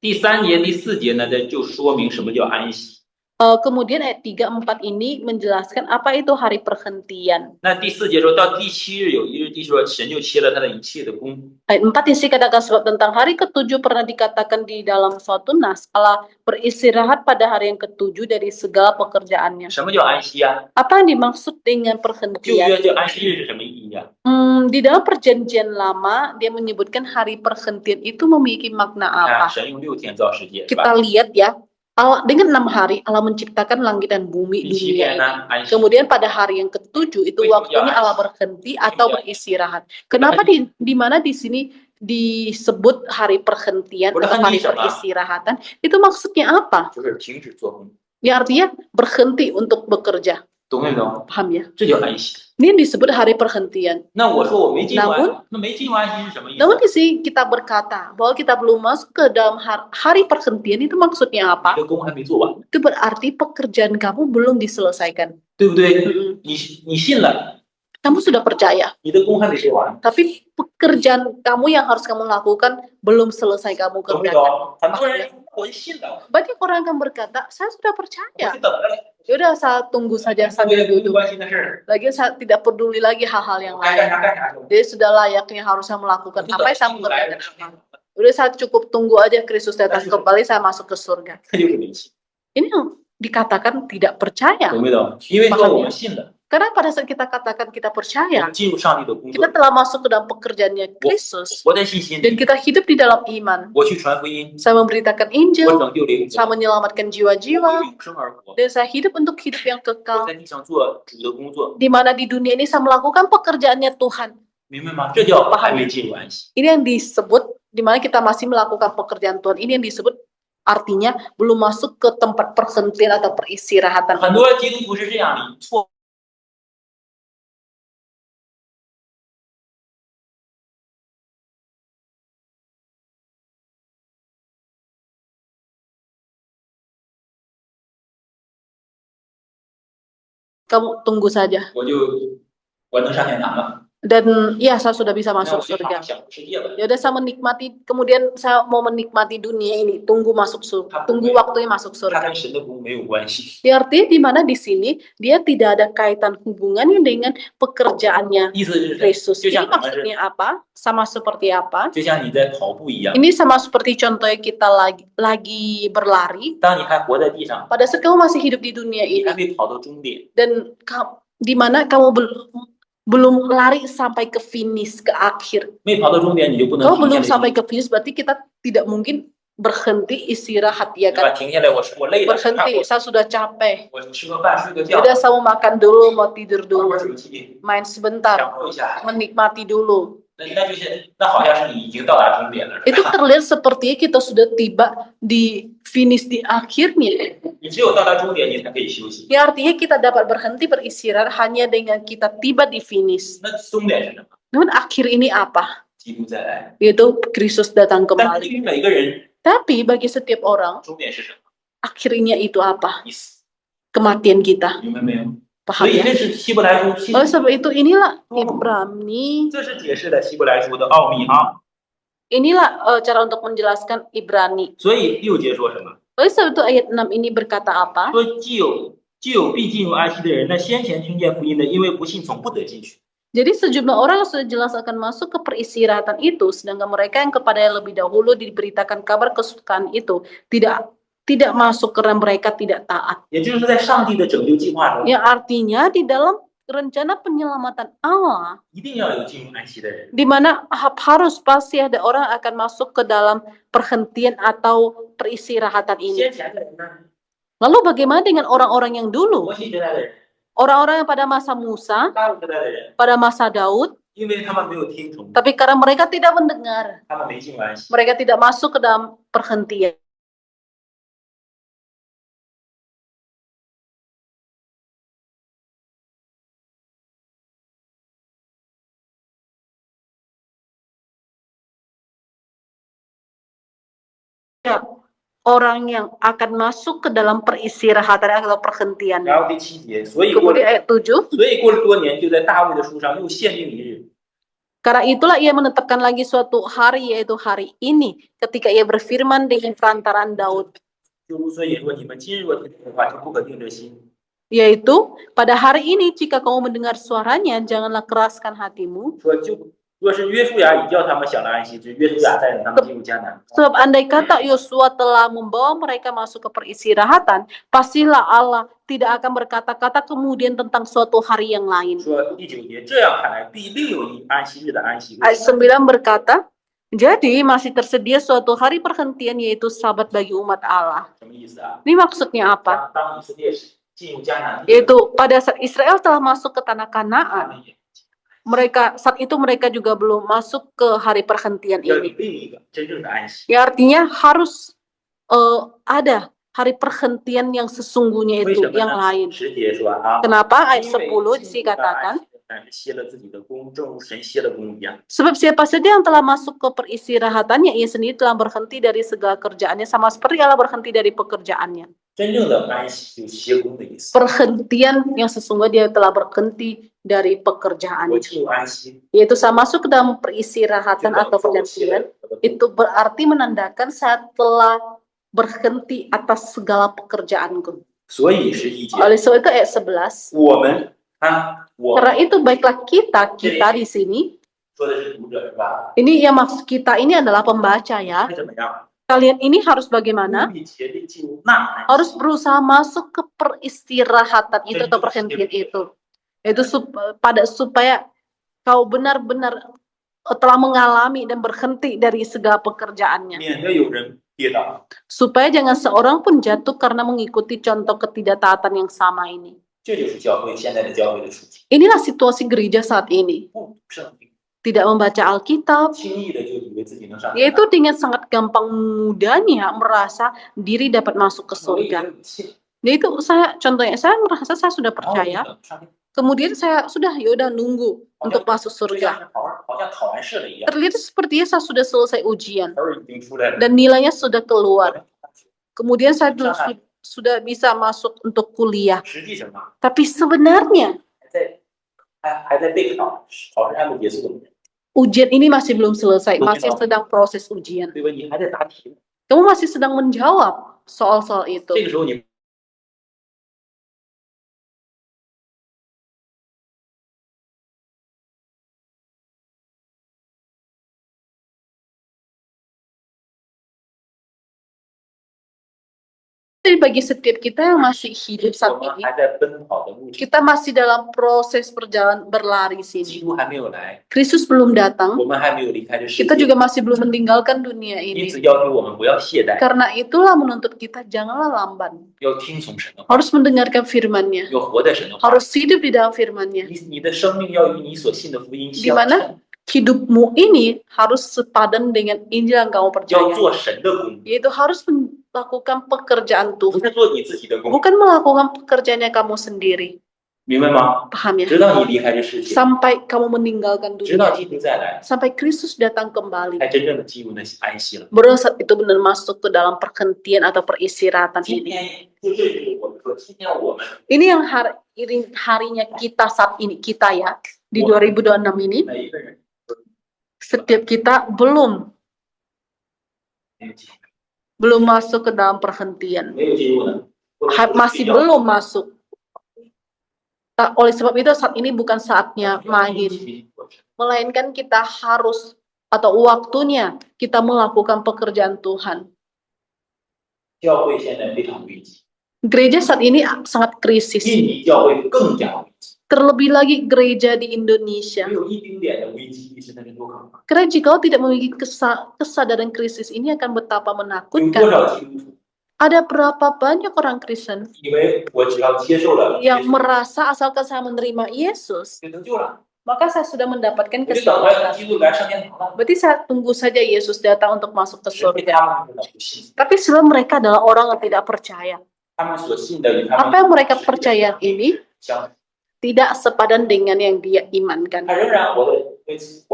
第3节、第4节呢，这就说明什么叫安息。 kemudian ayat 3, 4 ini menjelaskan apa itu hari perhentian. 那第4节说到第7日有一日，地说神就切了他的一切的功。 Ayat 4 isi katakan sebab tentang hari ke-7 pernah dikatakan di dalam suatu nas, Allah beristirahat pada hari yang ke-7 dari segala pekerjaannya. 什么叫安息啊？ Apa yang dimaksud dengan 旧 perhentian? 约叫安息日是什么意义啊？ Di dalam perjanjian lama dia menyebutkan hari perhentian itu memiliki makna 看 apa? 神用6天造世界，是 Kita 吧？ lihat ya, Allah, dengan 6 hari Allah menciptakan langit dan bumi 第7 dunia 天 ini. 呢，安息。 Kemudian pada hari yang ke-7 itu Wih, waktunya ya. Allah berhenti atau beristirahat. Kenapa di mana di sini disebut hari perhentian atau hari Berhenti sama. peristirahatan? Itu maksudnya apa? 就是停止做工， Ya artinya berhenti untuk bekerja. 懂没懂？ Paham ya? 这叫安息。 Ini disebut hari perhentian. 那我说我没进入安 Namun 息，那没进入安息是什么意思？ Namun di sini kita berkata bahwa kita belum masuk ke dalam hari perhentian, itu maksudnya 你 apa? 的工还没做完， Itu berarti pekerjaan kamu belum diselesaikan. 对不对？ Mm-mm. 你信了， Kamu sudah percaya, 你的工还没做完， tapi pekerjaan kamu yang harus kamu lakukan belum selesai kamu 懂没 kerjakan. 懂？很多人我就信了， Banyak orang akan berkata, saya sudah 我 percaya. 就等着了， Yaudah, saya tunggu saja 三 sambil 个月不 duduk. 关心的事儿， Lagi saya tidak peduli lagi hal-hal yang 我该干 lain. 啥干啥去， Jadi sudah layaknya harusnya 我 melakukan 就 apa 等 yang saya 基督来 mengerjakan 的， apa. Udah saya cukup tunggu aja Kristus datang kembali, saya masuk ke surga. 这就是没信， Ini yang dikatakan tidak percaya. 懂没懂？因为说我们信了， Karena pada saat kita katakan kita 我 percaya, 们进入上帝的工 kita 作， telah masuk ke dalam pekerjaannya Kristus 活在信心 dan 里， kita hidup di dalam iman. 我去传福音， Saya memberitakan 我 Injil, 拯救灵 saya 魂， menyelamatkan 我 jiwa-jiwa, 为永生而活， dan saya hidup untuk hidup yang 我 kekal. 在地上做主的工作， Di mana di dunia ini saya melakukan pekerjaannya Tuhan. 明白吗？这叫还没进入安息。 Ini yang disebut, di mana kita masih melakukan pekerjaan Tuhan. Ini yang disebut artinya belum masuk ke tempat perhentian atau peristirahatan. 很多基督徒是这样的，错。 Kamu tunggu saja. 我能上天堂了， Dan ya, saya sudah bisa 那 masuk 我就好好 surga. 享受世界吧。 Ya udah, saya menikmati, kemudian saya mau menikmati dunia ini, tunggu masuk surga, tunggu waktunya masuk 它 surga. 跟神的工没有关系， Artinya di mana di sini dia tidak ada kaitan hubungannya dengan pekerjaannya 意思是 Kristus. 就 Ini 像我们是， maksudnya apa? Sama seperti apa? 就像你在跑步一样， Ini sama seperti contohnya kita lagi berlari. 当你还活在地上， Pada saat kamu masih hidup di dunia 你 ini 还没跑到终点， dan di mana kamu belum lari sampai ke finish, ke akhir. 没跑到终点你就不能 Kamu 停 belum 下 sampai 来， ke finish, berarti kita tidak mungkin berhenti istirahat, ya 对吧？ kan? 停下来，我累了，看 Berhenti, saya sudah capek. 我吃个饭睡个觉， Udah, saya mau makan dulu, mau tidur 玩会 dulu, 儿手机， main sebentar, 享受一下， menikmati dulu. 那好像是你已经到达终点了，是 Itu 吧？ terlihat sepertinya kita sudah tiba di finish di akhirnya. 你只有到达终点，你才可以休息。 Ya artinya kita dapat berhenti beristirahat hanya dengan kita tiba di finish. 那终点是什么？ Namun akhir ini apa? 基督再来。 Yaitu Kristus datang 但是对 kembali. 于每个人， Tapi bagi setiap orang, 终点是什么？ akhirnya itu apa? 你死， Kematian kita. 明白没有？ Paham 所以 ya? 这是希伯来书， Oleh sebab itu inilah Ibrani. 这是解释了希伯来书的奥秘啊。 Inilah cara untuk menjelaskan Ibrani. 所以6节说什么？ Oleh sebab itu ayat 6 ini berkata apa? 说既有必进入安息的人，那先前听见福音的，因为不信从不得进去。 Jadi sejumlah orang sudah jelas akan masuk ke peristirahatan itu, sedangkan mereka yang kepada yang lebih dahulu diberitakan kabar kesukaan itu tidak masuk karena mereka tidak taat. 也就是在上帝的拯救计划中， Yang artinya di dalam rencana penyelamatan Allah, 一定要有进入安息的人。 di mana harus pasti ada orang akan masuk ke dalam perhentian atau peristirahatan ini. 先前的人呢， Lalu bagaimana dengan orang-orang yang dulu? 摩西时代的人， Orang-orang yang pada masa Musa, 大卫时代的人， pada masa Daud, 因为他们没有听从， tapi karena mereka tidak mendengar, 他们没进入安息。 mereka tidak masuk ke dalam perhentian. Orang yang akan masuk ke dalam peristirahatan atau perhentian. 然后第7节，所以过了， Kemudian ayat 7, 所以过了多年，就在大卫的书上又限定一日， karena itulah ia menetapkan lagi suatu hari, yaitu hari ini, ketika ia berfirman dengan perantaraan Daud, 就如所以说，你们今日若听从的话，就不可定这心。 yaitu pada hari ini jika kamu mendengar suaranya, janganlah keraskan hatimu. 说若是约书亚已叫他们享了安息之，约书亚带领他们进入迦南。 Sebab andai kata Yosua telah membawa mereka masuk ke peristirahatan, pastilah Allah tidak akan berkata-kata kemudian tentang suatu hari yang lain. 说第9节，这样看来，必另有一安息日的安息。 Ayat 9 berkata, jadi masih tersedia suatu hari perhentian yaitu sabat bagi umat Allah. 什么意思啊？ Ini maksudnya apa? 当以色列进入迦南， Yaitu pada saat Israel telah masuk ke tanah Kanaan, 他们也 saat itu mereka juga belum masuk ke hari perhentian 要有 ini. 另一个真正的安息。 Ya artinya harus ada hari perhentian yang sesungguhnya 为 itu 什么 yang 呢？ lain. 10节说啊， Kenapa ayat 因为 10进入了安 dikatakan, 息，但是歇了自己的功，正如神歇了功一样。 sebab siapa saja yang telah masuk ke peristirahatannya, ia sendiri telah berhenti dari segala kerjaannya, sama seperti Allah berhenti dari pekerjaannya. 真正的安息就是歇工的意思。 Perhentian yang sesungguhnya dia telah berhenti dari 我 pekerjaannya. 进入安息， Yaitu saya masuk ke dalam 就 peristirahatan 等 atau 候歇了 pergantian, 我的功。 itu berarti menandakan saya telah berhenti atas segala pekerjaanku. 所以11节， Oleh sebab itu ayat 11, 我们啊，我 karena itu baiklah kita di sini, 说的是读者是吧？ ini yang maksud kita ini adalah pembaca ya. 该怎么样？ Kalian ini harus bagaimana? 务必竭力进入那安息。 Harus berusaha masuk ke peristirahatan itu atau perhentian itu. Itu supaya kau benar-benar telah mengalami dan berhenti dari segala pekerjaannya. 免得有人跌倒。 Supaya jangan seorang pun jatuh karena mengikuti contoh ketidaktaatan yang sama ini. 这就是教会现在的教会的处境， Inilah situasi gereja saat ini. 不读圣经， Tidak membaca Alkitab, 轻易的就以为自己能上天 yaitu dengan sangat gampang mudahnya merasa diri dapat masuk ke 堂，我以 surga. 为一切， Yaitu contohnya saya merasa saya sudah 然后 percaya, 等上天， kemudian saya sudah yaudah nunggu 好 untuk 像 masuk 就 surga. 像好像考完试了一样， Terlihat sepertinya saya sudah selesai ujian 分儿已经出来了， dan nilainya sudah 我 keluar. 能上去 Kemudian saya sudah bisa masuk untuk kuliah. 实际上啊， Tapi sebenarnya 还在备考，考试还没结束呢， ujian ini masih belum selesai, masih sedang proses ujian. 对吧？你还在答题呢， Kamu masih sedang menjawab soal-soal itu. 这个时候你 Tapi bagi setiap kita yang masih hidup 我 saat 们 ini, 还在奔跑的路程， kita masih dalam proses perjalanan berlari 基 sini. 督还没有来， Kristus belum datang, 我们还没有离开这世 kita 界， juga masih belum meninggalkan dunia 因 ini. 此要求我们不要懈怠， Karena itulah menuntut kita janganlah lamban. 要听从神的话， Harus mendengarkan firman-Nya, 要活在神的话。 harus hidup di dalam firman-Nya. 你的生命要与你所信的福音 Di 相 mana 称， hidupmu ini harus sepadan dengan Injil yang kamu 要 percaya. 做神的工， Yaitu harus melakukan pekerjaan 不 Tuhan, 是做你自己的工。 bukan melakukan pekerjaannya kamu sendiri. 明白吗？ Paham ya? 直到你离开这世界， Sampai kamu meninggalkan 直到 dunia 基 ini, 督再来， sampai Kristus datang kembali, 才真正的进入那安息了。 baru saat itu benar masuk ke dalam perhentian atau peristirahatan 今 ini. 天就这就是我们说，今天我们 Ini yang harinya kita saat ini, kita ya, di 2026 ini, 每一个人 setiap kita belum 没有进入， masuk ke dalam perhentian, 没有进入呢，不能说 masih 睡觉 belum masuk. Oleh sebab itu saat ini bukan saatnya 要 main, 殷勤过程。 melainkan kita harus atau waktunya kita melakukan pekerjaan Tuhan. 教会现在非常危机， Gereja saat ini sangat krisis. 印尼教会更加危机， Terlebih lagi gereja di Indonesia. 没有一丁点的危机意识，那是多可怕！ Karena jika tidak memiliki kesadaran krisis ini akan betapa 有多 menakutkan. 少基督徒 Ada berapa banyak orang Kristen 以为我只要接受了， yang merasa asalkan saya menerima Yesus, 就得救了， maka saya sudah mendapatkan 我就等着 keselamatan. 基督来上天堂了。 Berarti saya tunggu saja Yesus datang untuk masuk ke 实际 surga. 他们根本不信， Tapi sebenarnya mereka adalah orang yang tidak percaya. 他们所信的与他 Apa 们 yang mereka percaya ini 相， tidak sepadan dengan yang dia imankan. 他仍然活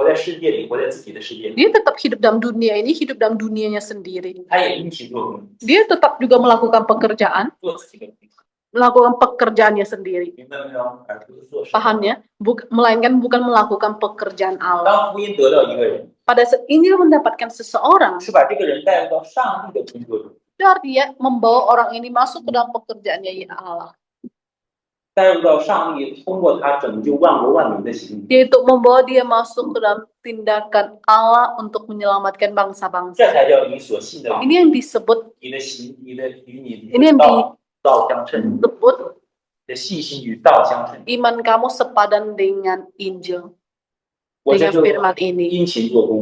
在世界里，活在自己的世界里， Dia tetap hidup dalam dunia ini, hidup dalam dunianya sendiri. 他也殷勤做工， Dia tetap juga melakukan pekerjaan, 做自己的工作， melakukan pekerjaannya sendiri. 明白没有？而不是做事。 Paham ya? Melainkan bukan melakukan pekerjaan Allah. 当福音得到一个人， Pada saat Injil mendapatkan seseorang, 是把这个人带入到上帝的工作中， itu artinya membawa orang ini masuk ke dalam pekerjaannya ya Allah. 带入到上帝通过他拯救万国万民的行动， Yaitu membawa dia masuk ke dalam tindakan Allah untuk menyelamatkan 这 bangsa-bangsa. 才叫你所信的， Ini yang disebut 你的行，你的与你 Ini yang 道相称， disebut 你的信心与道相称。 iman kamu sepadan dengan Injil, 我这 dengan 就 firman ini. 殷勤做工，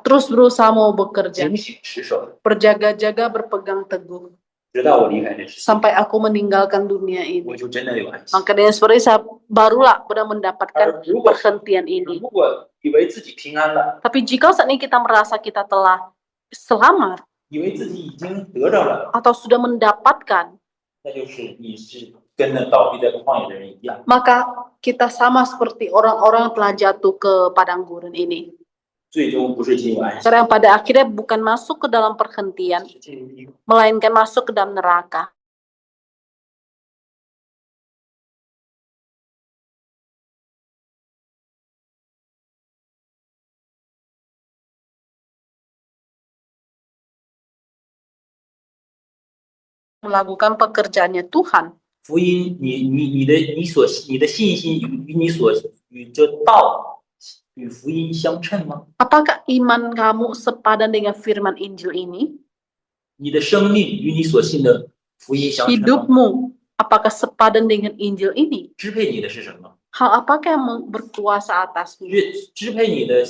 Terus berusaha mau bekerja, 警醒持守， berjaga-jaga, berpegang teguh 直到我离开这世界， sampai aku meninggalkan dunia 我 ini. 就真的有安息。 Maka dengan seperti saya barulah benar mendapatkan 而如果 perhentian ini. 如果以为自己平安了， Tapi jika saat ini kita merasa kita telah selamat 以为自己已经得着了， atau sudah mendapatkan, 那就是你是跟那倒闭在旷野的人一样， maka kita sama seperti orang-orang yang telah jatuh ke padang gurun ini. 最终不是进入安息， Karena yang pada akhirnya bukan masuk ke dalam perhentian, 是进入地狱。 melainkan masuk ke dalam neraka. Melakukan pekerjaannya Tuhan. 福音，你的信心与这道与福音相称吗？ Apakah iman kamu sepadan dengan firman Injil ini? 你的生命与你所信的福音相称吗？ Hidupmu apakah sepadan dengan Injil ini? 支配你的是什么？ Hal apakah yang berkuasa atasmu? 支配你的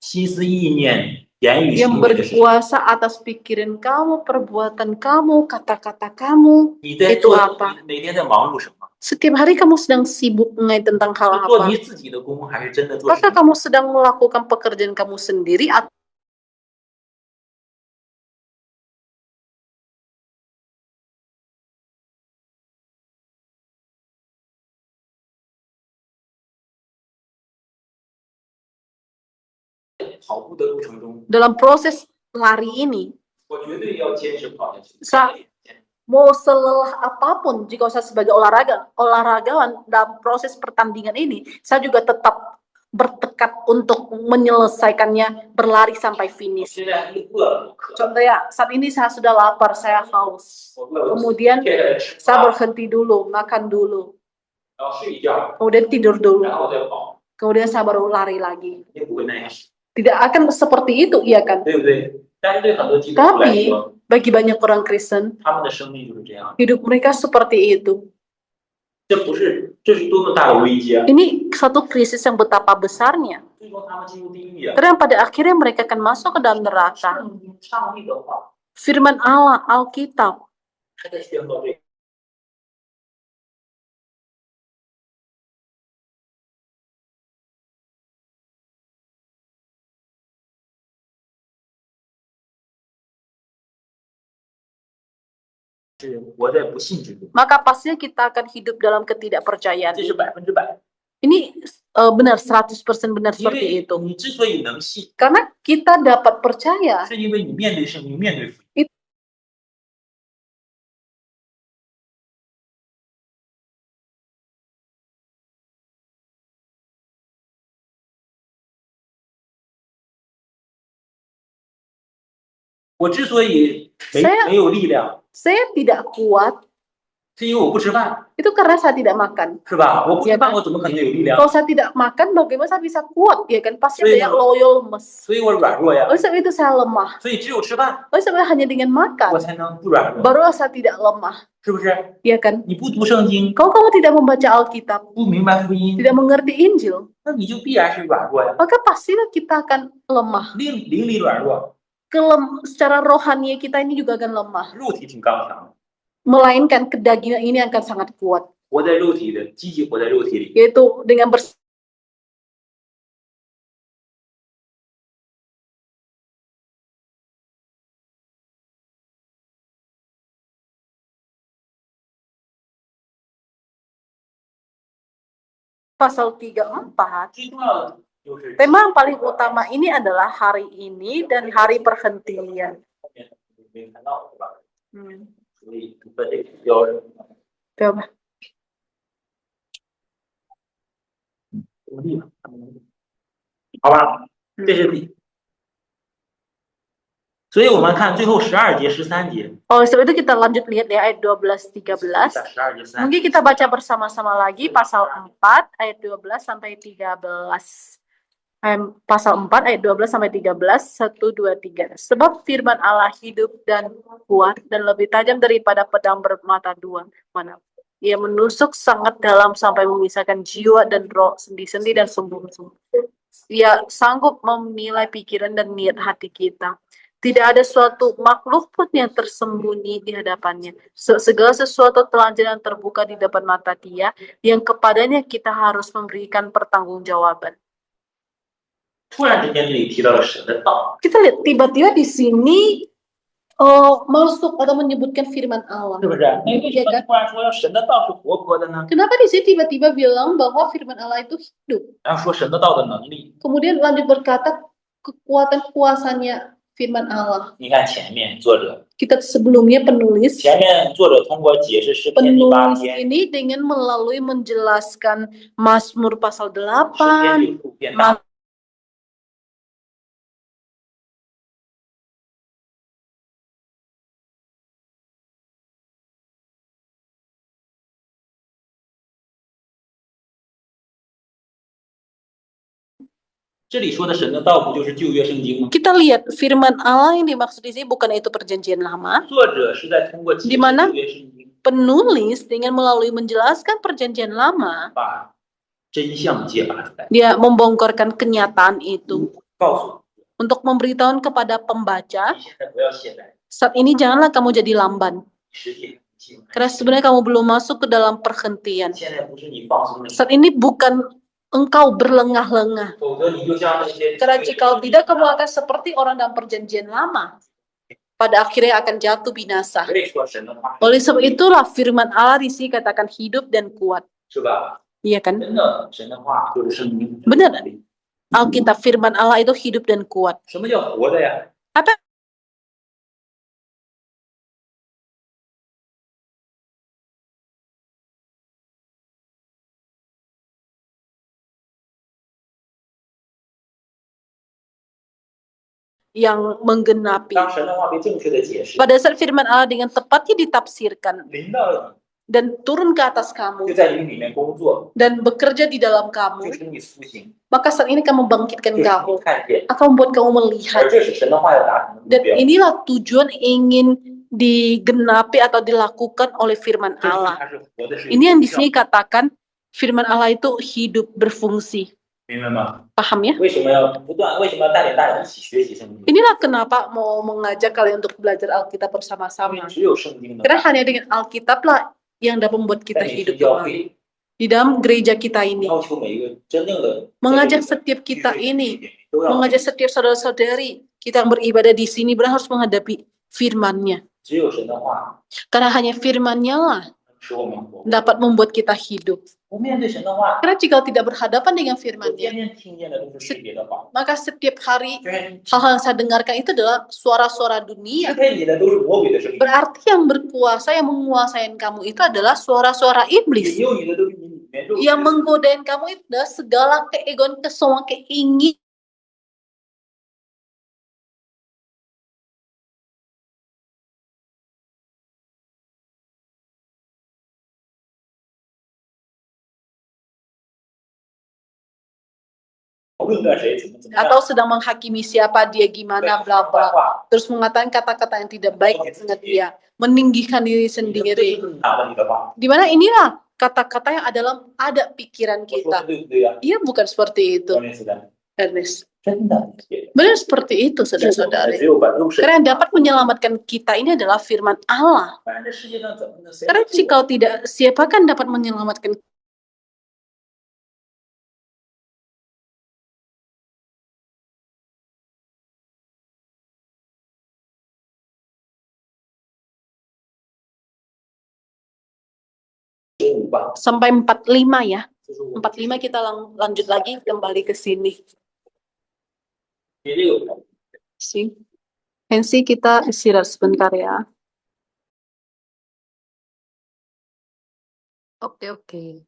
心思意念、言语 Yang 行为的是什么？ berkuasa atas pikiran kamu, perbuatan kamu, kata-kata kamu. 你在 Itu 做 apa? 每天在忙碌什么？ Setiap hari kamu sedang sibuk mengenai tentang 是 hal 做 apa? 你自己的工，还是真的做 Apakah 神？ kamu sedang melakukan pekerjaan kamu sendiri atau跑步的路程中， dalam proses lari ini? 我绝对要坚持跑下去。 Mau selelah apapun, jika saya sebagai olahragawan dalam proses pertandingan ini, saya juga tetap bertekad untuk menyelesaikannya, berlari sampai 我 finish. 现在饿了，我渴了， Contoh ya, saat ini saya sudah lapar, saya haus. 我饿了， Kemudian 接下来吃 saya 饭， berhenti dulu, makan dulu, 然后睡一觉， kemudian tidur 然 dulu, 后再跑， kemudian saya baru lari lagi. 也不会那样， Tidak akan seperti itu, iya kan? 对不对？但是对很多基督徒来 Tapi 说， bagi banyak orang Kristen, 他们的生命就是这样， hidup mereka seperti itu. 这是多么大的危机啊！ Ini satu krisis yang betapa besarnya. 最终他们进入地狱啊！ Karena pada akhirnya mereka akan masuk ke dalam neraka. 上帝的话 Firman Allah, Alkitab, 还在宣告这个。是活在不信之中， maka pastinya kita akan hidup dalam ketidakpercayaan. 这是100%。 Ini benar, 100% benar 因 seperti 为 itu. 你之所以能信， Karena kita dapat percaya 是因为你面对圣经，面对福音。 我之所以没有力量， saya tidak kuat 是因为我不吃饭， itu karena saya tidak makan. 是吧？我不吃 Ya 饭， kan? 我怎么可能有力量？ Kalau saya tidak makan, bagaimana saya bisa kuat? Ya kan? Pasti Iya. ada yang loyal, lemes. 所以我软弱呀。 Oleh sebab itu saya lemah. 所以只有吃饭， Oleh sebab itu hanya dengan 我 makan 才能不软弱， barulah saya tidak lemah. 是不是？ Ya kan? 你不读圣经， Kalau kamu tidak membaca Alkitab, 不明白福音， tidak mengerti Injil, 那你就必然是软弱呀， maka pastilah kita akan lemah. 灵里软弱， Secara rohani kita ini juga akan lemah. 肉体挺刚强， Melainkan kedagingan ini akan sangat kuat. 活在肉体的，积极活在肉体里。 Yaitu dengan pasal 34, 最重要的就是 tema yang paling utama ini adalah hari ini dan hari perhentian. 后面没谈到，是吧？ 所以把这个标准， Coba. 什么地方？好吧，这是第。所以我们看最后12节、13节。 Oh, sebab itu kita lanjut lihat ya ayat 12, 13. 12节、13。 Mungkin kita baca bersama-sama lagi pasal 4 ayat 12 sampai 13. Pasal 4 ayat 12 sampai 13, 1, 2, 3. Sebab firman Allah hidup dan kuat dan lebih tajam daripada pedang bermata dua. Mana? Ia menusuk sangat dalam sampai memisahkan jiwa dan roh, sendi-sendi dan sumbu-sumbu. Ia sanggup menilai pikiran dan niat hati kita. Tidak ada suatu makhluk pun yang tersembunyi di hadapannya. Segala sesuatu telanjang dan terbuka di depan mata Dia, yang kepadanya kita harus memberikan pertanggungjawaban. 突然之间这里提到了神的道， Kita lihat tiba-tiba di sini masuk atau menyebutkan firman Allah. 是不是？那为什么突然说要神的道是活泼的呢？ Kenapa di sini tiba-tiba bilang bahwa firman Allah itu hidup? 然后说神的道的能力。 Kemudian lanjut berkata kekuatan kuasanya firman Allah. 你看前面作者， Kita sebelumnya penulis 前面作者通过解释诗篇第8 penulis 篇、 ini dengan melalui menjelaskan Mazmur pasal 诗篇 8, 65篇大 这里说的神的道不就是旧约圣经吗？ kita lihat firman Allah yang dimaksud di sini bukan itu perjanjian lama. 作者是在通过解释 Di mana? 旧约圣经， Penulis dengan melalui menjelaskan perjanjian lama, 把真相揭发出来， dia membongkarkan kenyataan itu 告诉 untuk memberitahu kepada pembaca, 你现在不要懈怠， saat ini janganlah kamu jadi lamban. 实体很近， Karena sebenarnya kamu belum masuk ke dalam perhentian. 现在不是你放松的时候， Saat ini bukan engkau berlengah-lengah. 否则你就像那些 Karena jika tidak, kamu akan seperti orang dalam perjanjian lama. Pada akhirnya akan jatuh binasa. 所以说神的话 Oleh sebab itulah firman Allah di sini katakan hidup dan kuat. 是吧？ Iya kan? 真的神的话就是圣经。 Benar. Alkitab firman Allah itu hidup dan kuat. 什么叫活的呀？ Apa yang menggenapi? 当神的话被正确的解释， Pada saat firman Allah dengan tepatnya ditafsirkan 临到了 dan turun ke atas 你，就 kamu 在你里面工作， dan bekerja di dalam 就 kamu, 使你苏醒， maka saat ini kamu bangkitkan 就使 kamu, 你看见， akan membuat kamu melihat. 而这是神的话要达成的目 Dan 标。 inilah tujuan ingin digenapi atau dilakukan oleh firman 这是 Allah. 它是活的，是 Ini yang di 有效 sini katakan firman Allah itu hidup berfungsi. 明白吗？ Paham ya? 为什么要不断？为什么要带领大家一起学习圣经？ Inilah kenapa mau mengajak kalian untuk belajar Alkitab 因为 bersama-sama. 只有圣经能 Karena hanya dengan Alkitab lah yang dapat membuat 带 kita 领 hidup 教 kembali. 会， Di dalam gereja kita ini, 要求每一个真正的 mengajak setiap kita ini, 都要 mengajak setiap saudara-saudari kita yang beribadah di sini benar harus menghadapi firman-Nya. 只有神的话 Karena hanya firman-Nya lah 能使我们活过。 dapat membuat kita hidup. 不面对神的话， Karena jika tidak berhadapan dengan 我天 firman-Nya, 天听见的都是世界的话， maka setiap hari 就是 hal-hal yang saya dengarkan itu adalah suara-suara 支 dunia. 配你的都是魔鬼的声音， Berarti yang berkuasa, yang menguasai kamu itu adalah suara-suara 引 iblis. 诱你的都是你里面肉体 Yang 的 menggodain kamu itu adalah segala keegoan, semua keinginan. Atau sedang menghakimi siapa dia, gimana, bla bla. 话， Terus mengatakan kata-kata yang tidak baik dengan dia, meninggikan diri 你的这 sendiri. 是哪的你的话？ Dimana inilah kata-kata yang ada pikiran 我说 kita. 的对不对呀？ Iya, bukan seperti itu, 关键是的， Ernest. 真的， Benar seperti itu, 只 saudara-saudari. 有把肉身。 Karena yang dapat menyelamatkan kita ini adalah firman Allah. 不然这世界上怎么能谁 Karena 能救我？ jika tidak, siapa kan dapat menyelamatkan sampai 45 ya. 45 kita lanjut lagi kembali ke sini. 第六条， Hensi kita istirahat sebentar ya. Oke.